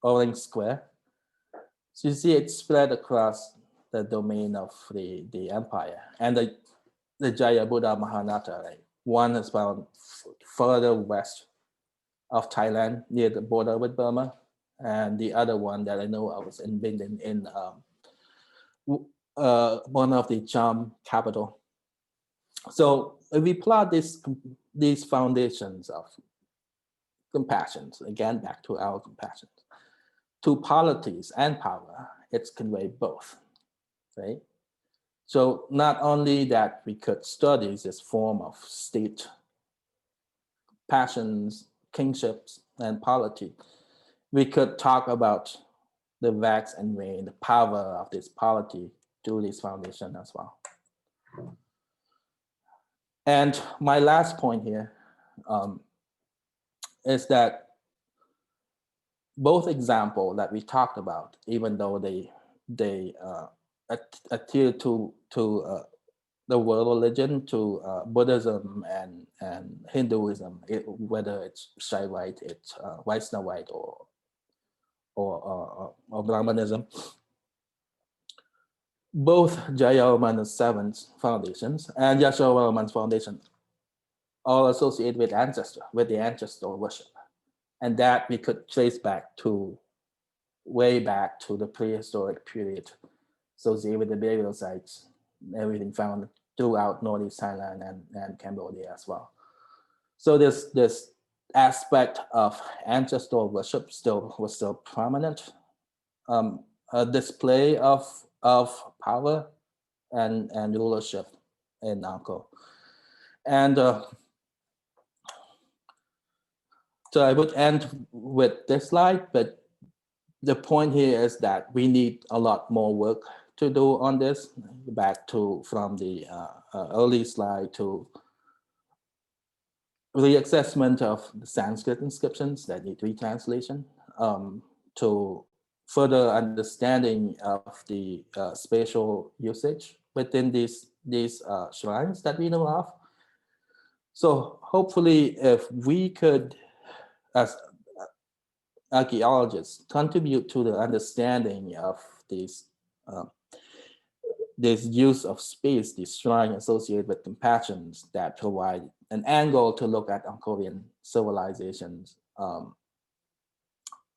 Orange Square. So you see it spread across the domain of the empire. And the Jaya Buddha Mahanatha, right? One is found further west of Thailand near the border with Burma. And the other one that I know of was in Bindin in one of the Cham capital. So if we plot these foundations of compassions, again, back to our compassions, to polities and power, it's conveyed both, right? So not only that we could study this form of state passions, kingships, and polity, we could talk about the wax and wane, the power of this polity to this foundation as well. And my last point here is that both examples that we talked about, even though they adhere to the world religion, to Buddhism and Hinduism, whether it's Shaivite, it's Vaisnavite, or Brahmanism, both Jayavarman VII's foundations and Yaśovarman's foundation all associated with the ancestral worship. And that we could trace back to way back to the prehistoric period associated with the burial sites, everything found throughout northeast Thailand and Cambodia as well. So this aspect of ancestral worship was still prominent. A display of power and rulership in Angkor. And so I would end with this slide, but the point here is that we need a lot more work to do on this, back to from the early slide to reassessment of the Sanskrit inscriptions that need retranslation, to further understanding of the spatial usage within these shrines that we know of. So hopefully if we could, as archaeologists, contribute to the understanding of these this use of space, the shrine associated with compassions that provide an angle to look at Angkorian civilizations,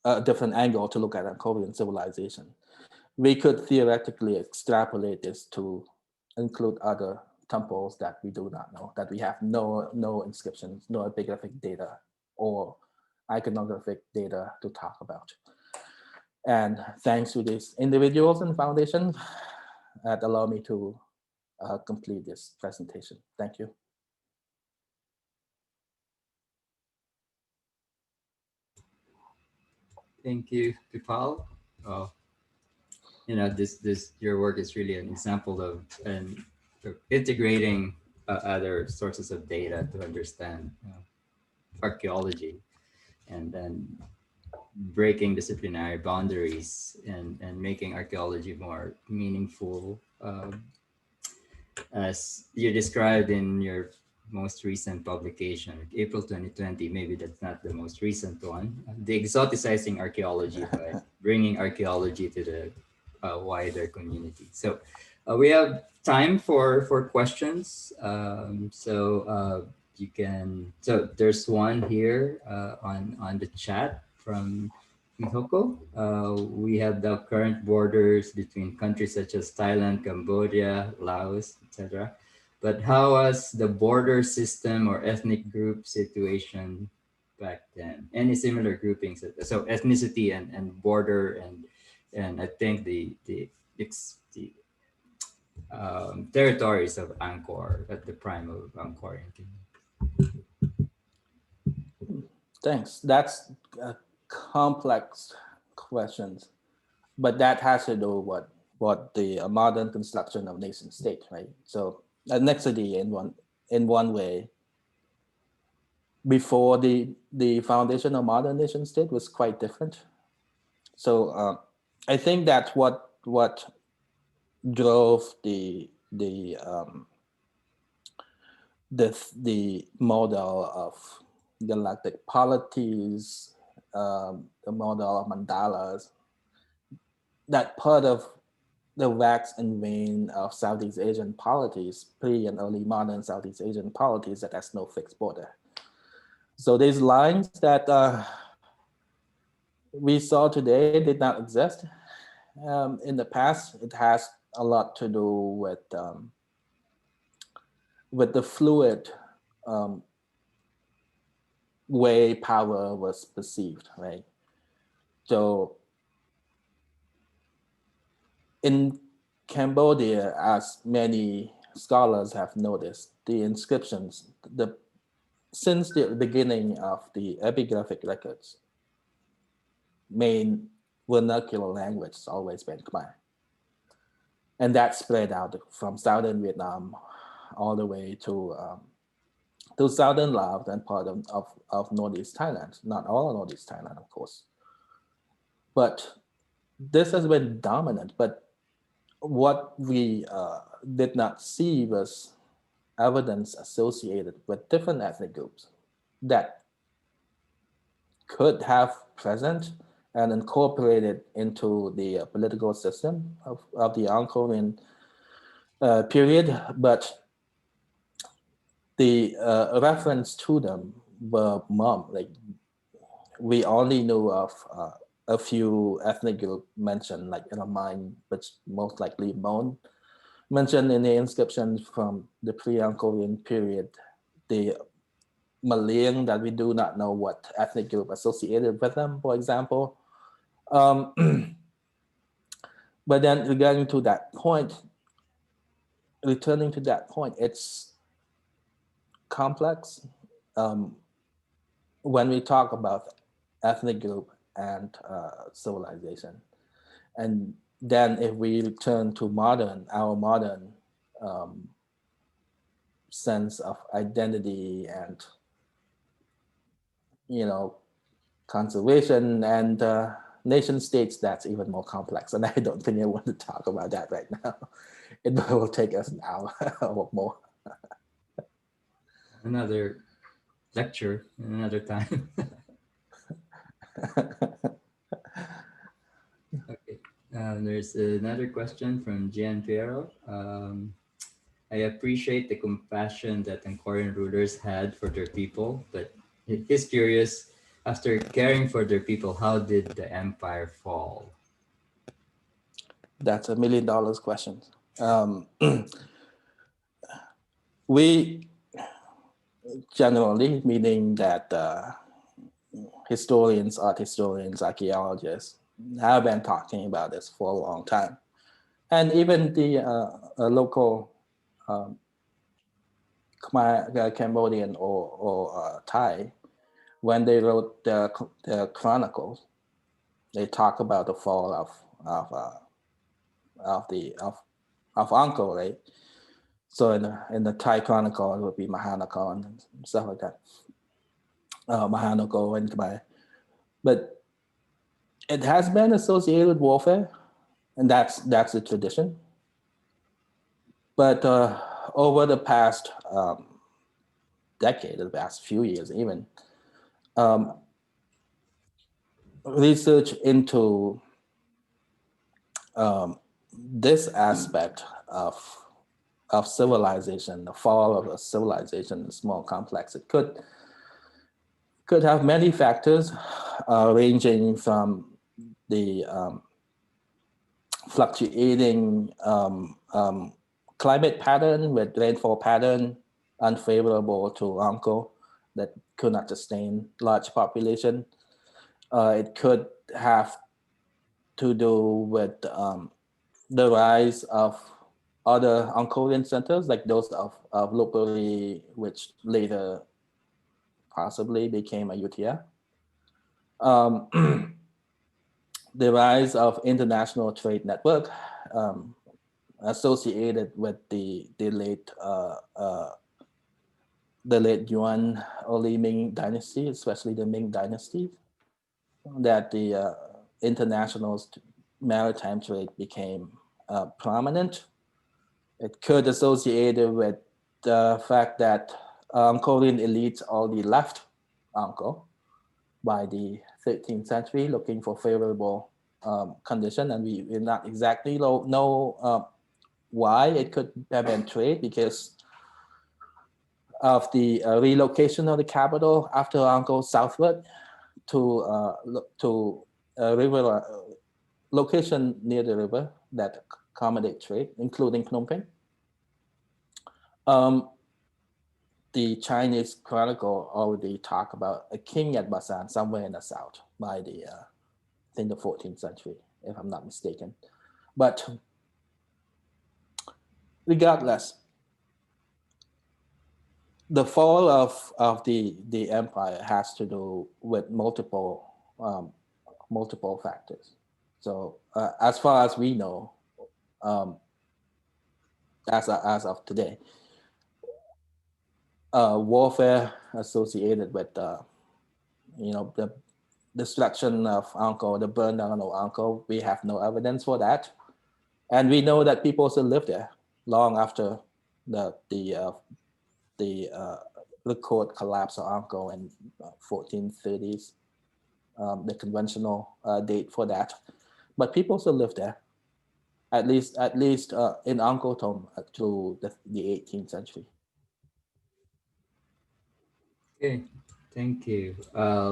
a different angle to look at Angkorian civilization. We could theoretically extrapolate this to include other temples that we do not know, that we have no inscriptions, no epigraphic data or iconographic data to talk about. And thanks to these individuals and foundations that allow me to complete this presentation. Thank you. Thank you, Pipal. You know, your work is really an example of integrating other sources of data to understand archaeology, and then breaking disciplinary boundaries and making archaeology more meaningful, as you described in your most recent publication, April 2020. Maybe that's not the most recent one. The exoticizing archaeology by bringing archaeology to the wider community. So we have time for questions. You can. So there's one here on the chat from Mihoko. We have the current borders between countries such as Thailand, Cambodia, Laos, etc. But how was the border system or ethnic group situation back then? Any similar groupings? So ethnicity and border and I think the territories of Angkor at the prime of Angkorian Khmers. Thanks. That's complex questions, but that has to do with what the modern construction of nation state, right? So ethnicity in one way, before the foundation of modern nation state was quite different. So I think that what drove the model of galactic polities, the model of mandalas, that part of the wax and wane of Southeast Asian polities, pre and early modern Southeast Asian polities, that has no fixed border. So these lines that we saw today did not exist. In the past, it has a lot to do with the fluid way power was perceived, right? So in Cambodia, as many scholars have noticed, the inscriptions, since the beginning of the epigraphic records, main vernacular language has always been Khmer. And that spread out from southern Vietnam all the way to southern Laos and part of northeast Thailand. Not all of northeast Thailand, of course. But this has been dominant. But what we did not see was evidence associated with different ethnic groups that could have present and incorporated into the political system of the Angkorian period, but the reference to them were mum. Like, we only knew of a few ethnic groups mentioned, like Ramine, which most likely Mon, mentioned in the inscriptions from the pre-Angkorian period. The Malayan, that we do not know what ethnic group associated with them, for example. But then regarding to that point, returning to that point, it's complex when we talk about ethnic group and civilization. And then if we return to our modern sense of identity and, conservation and nation states, that's even more complex. And I don't think I want to talk about that right now. It will take us an hour or more. Another lecture another time. Okay. And there's another question from Gian Piero. I appreciate the compassion that Angkorian rulers had for their people, but he's curious, after caring for their people, how did the empire fall? That's $1 million question. We generally, meaning that historians, art historians, archaeologists have been talking about this for a long time. And even the local Cambodian or Thai, when they wrote the chronicles, they talk about the fall of Angkor, right? So in the Thai chronicle, it would be Mahanakon and stuff like that. Mahanako and Khmer. But it has been associated with warfare, and that's the tradition. But over the past decade, the past few years even, research into this aspect of civilization, the fall of a civilization is more complex. It could have many factors, ranging from the fluctuating climate pattern with rainfall pattern unfavorable to Angkor that could not sustain large population. It could have to do with the rise of other Angkorian centers, like those of Lopburi, which later possibly became Ayutthaya. The rise of international trade network associated with the late Yuan early Ming dynasty, especially the Ming dynasty, that the international maritime trade became prominent. It could associate it with the fact that Angkorian elites already left Angkor by the 13th century looking for favorable condition, and we not exactly know why. It could have been trade because of the relocation of the capital after Angkor southward to a river location near the river that accommodate trade, including Phnom Penh. The Chinese chronicle already talk about a king at Basan somewhere in the south by the I think the 14th century, if I'm not mistaken. But regardless, the fall of the empire has to do with multiple factors. So as far as we know, as of today, warfare associated with the destruction of Angkor, the burn down of Angkor, we have no evidence for that, and we know that people still live there long after the court collapse of Angkor in 1430s, the conventional date for that. But people still live there, at least in Angkor Thom through the 18th century. Okay, thank you.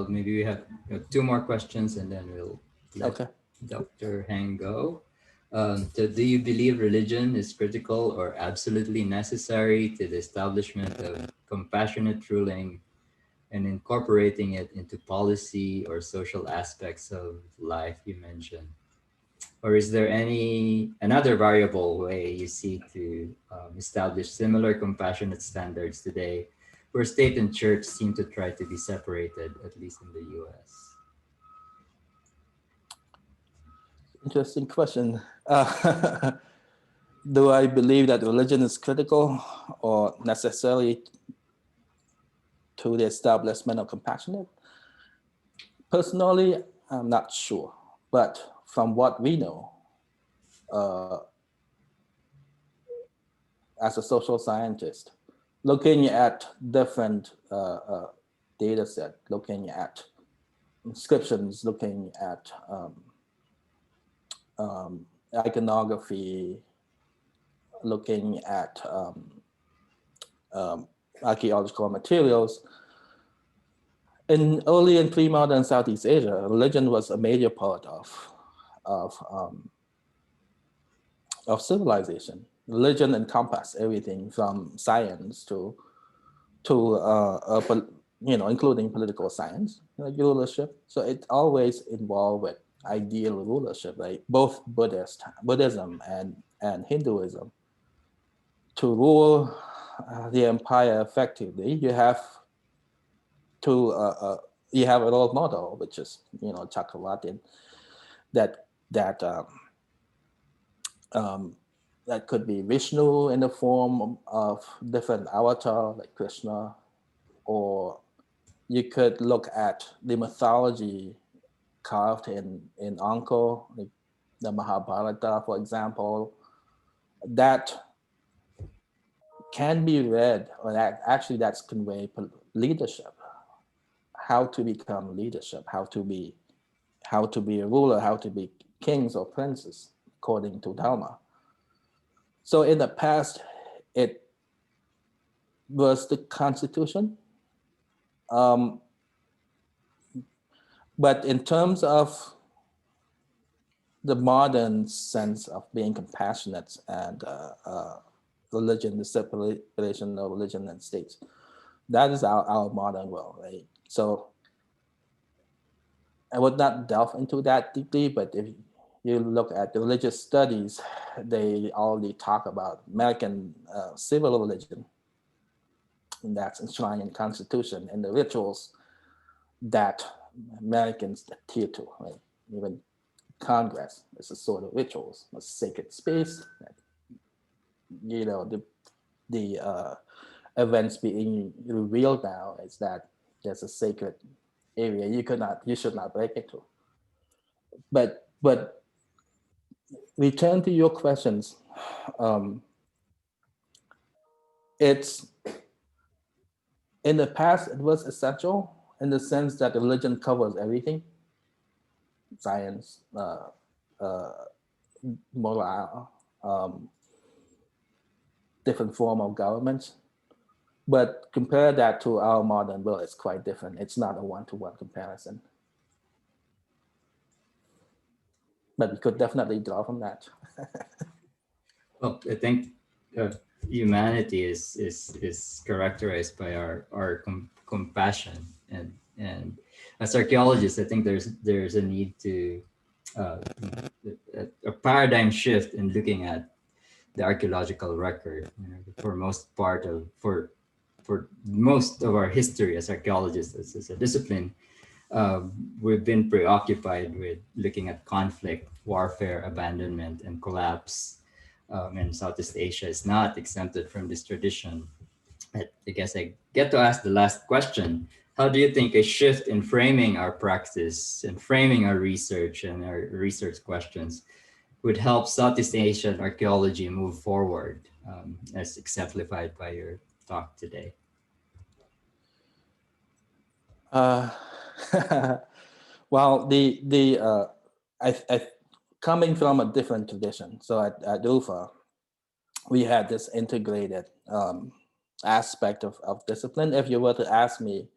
Maybe we have 2 more questions and then we'll let Dr. Heng go. So do you believe religion is critical or absolutely necessary to the establishment of compassionate ruling and incorporating it into policy or social aspects of life you mentioned? Or is there another variable way you see to establish similar compassionate standards today, where state and church seem to try to be separated, at least in the US? Interesting question. Do I believe that religion is critical or necessary to the establishment of compassionate? Personally, I'm not sure. But from what we know, as a social scientist, looking at different data set, looking at inscriptions, looking at iconography, looking at archaeological materials. In early and pre-modern Southeast Asia, religion was a major part of civilization. Religion encompassed everything from science to including political science, like rulership. So it always involved with ideal rulership, like both Buddhism and Hinduism. To rule the empire effectively, you have a role model, which is Chakravartin, that could be Vishnu in the form of different avatar like Krishna, or you could look at the mythology carved in Angkor, like the Mahabharata, for example, that can be read, or actually that's convey leadership, how to become leadership, how to be a ruler, how to be kings or princes according to Dharma. So in the past, it was the constitution. But in terms of the modern sense of being compassionate and religion, the separation of religion and state, that is our modern world, right? So I would not delve into that deeply, but if you look at the religious studies, they already talk about American civil religion, and that's enshrined in the Constitution and the rituals that Americans adhere to, right? Even Congress is a sort of rituals, a sacred space. The events being revealed now is that there's a sacred area you should not break into. But return to your questions. It's in the past it was essential in the sense that religion covers everything, science, morale, different form of governments. But compare that to our modern world, it's quite different. It's not a one-to-one comparison. But we could definitely draw from that. Well, I think humanity is characterized by our compassion, and as archaeologists, I think there's a need to a paradigm shift in looking at the archaeological record. For most of our history as archaeologists, as a discipline, we've been preoccupied with looking at conflict, warfare, abandonment, and collapse. And Southeast Asia is not exempted from this tradition. I guess I get to ask the last question. How do you think a shift in framing our practice and framing our research and our research questions would help Southeast Asian archaeology move forward, as exemplified by your talk today? Well, I coming from a different tradition. So at UFA, we had this integrated aspect of discipline. If you were to ask me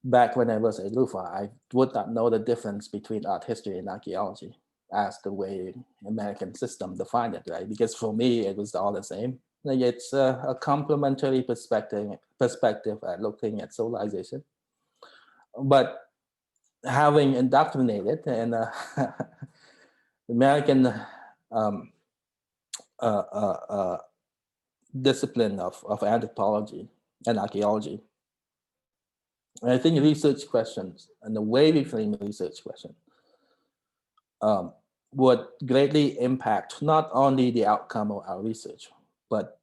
back when I was at UFA, I would not know the difference between art history and archaeology as the way American system defined it, right? Because for me, it was all the same. Like it's a complementary perspective at looking at civilization. But having indoctrinated in American discipline of anthropology and archaeology, I think research questions and the way we frame research questions would greatly impact not only the outcome of our research, but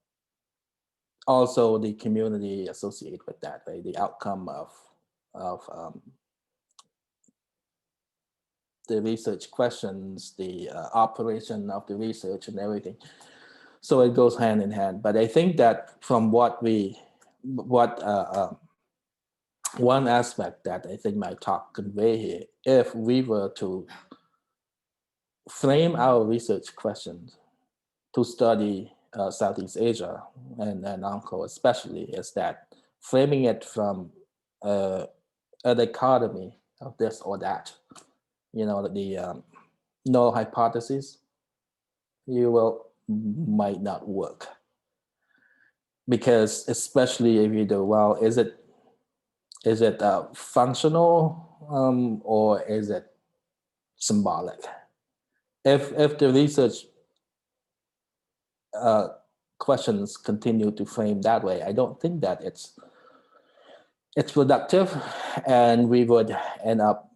also the community associated with that, right? The outcome of the research questions, the operation of the research and everything. So it goes hand in hand. But I think that from one aspect that I think my talk convey here, if we were to frame our research questions to study Southeast Asia and Angkor especially is that framing it from a dichotomy of this or that, you know, the null hypothesis, might not work. Because especially if you do, well, is it functional or is it symbolic? If the research questions continue to frame that way, I don't think that it's productive, and we would end up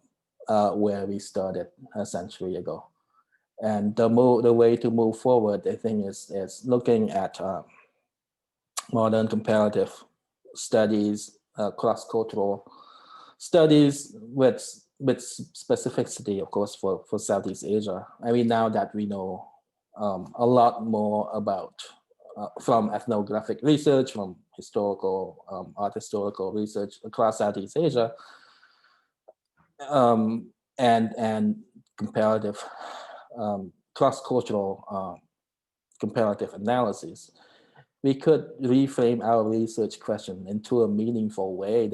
where we started a century ago. And the way to move forward, I think, is looking at modern comparative studies, cross-cultural studies with specificity, of course, for Southeast Asia. I mean, now that we know a lot more about from ethnographic research, from historical art historical research across Southeast Asia, and comparative cross-cultural comparative analysis, we could reframe our research question into a meaningful way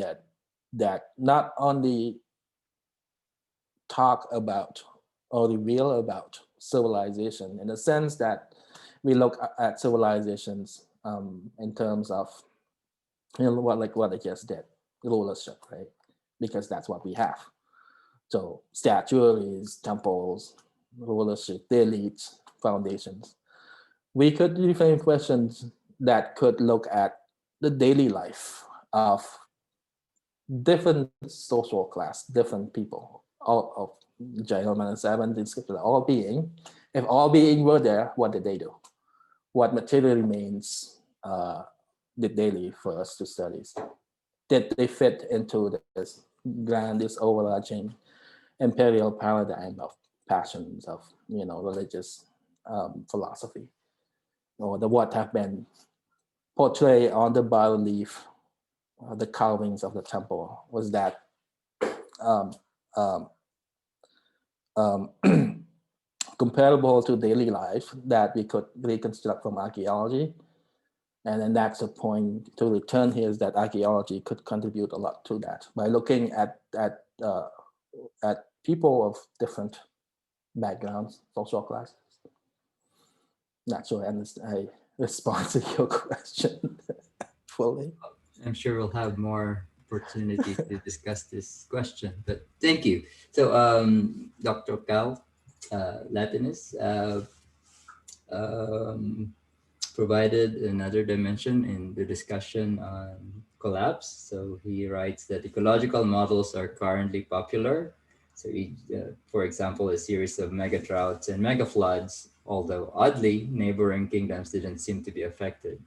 that not only talk about or reveal about civilization in the sense that we look at civilizations in terms of, you know, what I just did, rulership, right? Because that's what we have. So statuaries, temples, rulership, elites, foundations. We could reframe questions that could look at the daily life of different social class, different people, all of Jayavarman VII in scripture, all being. If all being were there, what did they do? What material remains did they leave for us to study? Did they fit into this grand, this overarching imperial paradigm of passions, of, you know, religious philosophy, or the what have been portrayed on the bas-relief, the carvings of the temple? Was that comparable to daily life that we could reconstruct from archaeology? And then that's the point to return here, is that archaeology could contribute a lot to that by looking at people of different backgrounds, social classes. Not sure I respond to your question fully. I'm sure we'll have more opportunity to discuss this question, but thank you. So Dr. Cal Latinus provided another dimension in the discussion on collapse. So he writes that ecological models are currently popular. So for example, a series of mega droughts and mega floods, although oddly, neighboring kingdoms didn't seem to be affected.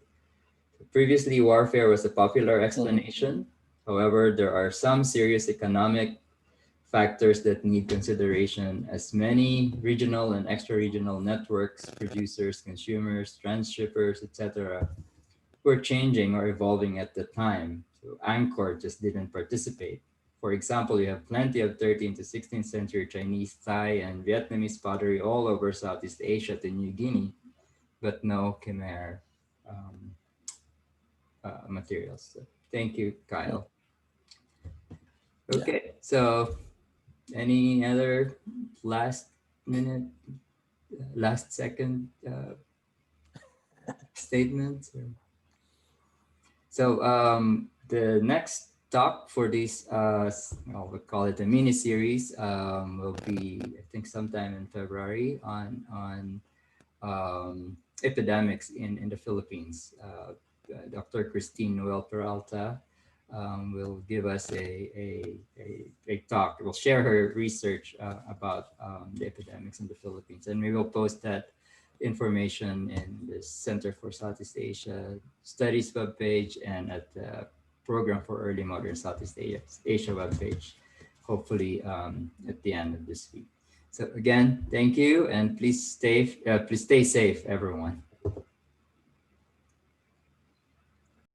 Previously, warfare was a popular explanation. However, there are some serious economic factors that need consideration, as many regional and extra-regional networks, producers, consumers, transshippers, etc. were changing or evolving at the time. So Angkor just didn't participate. For example, you have plenty of 13th to 16th century Chinese, Thai, and Vietnamese pottery all over Southeast Asia to New Guinea, but no Khmer materials. So thank you, Kyle. Okay, so any other last minute, last second statements? So the next talk for this, we'll call it a mini series, will be, I think, sometime in February on epidemics in the Philippines. Dr. Christine Noel Peralta will give us a talk. We'll share her research about the epidemics in the Philippines, and we will post that information in the Center for Southeast Asia Studies webpage and at the Program for Early Modern Southeast Asia webpage, hopefully at the end of this week. So again, thank you, and please stay safe, everyone.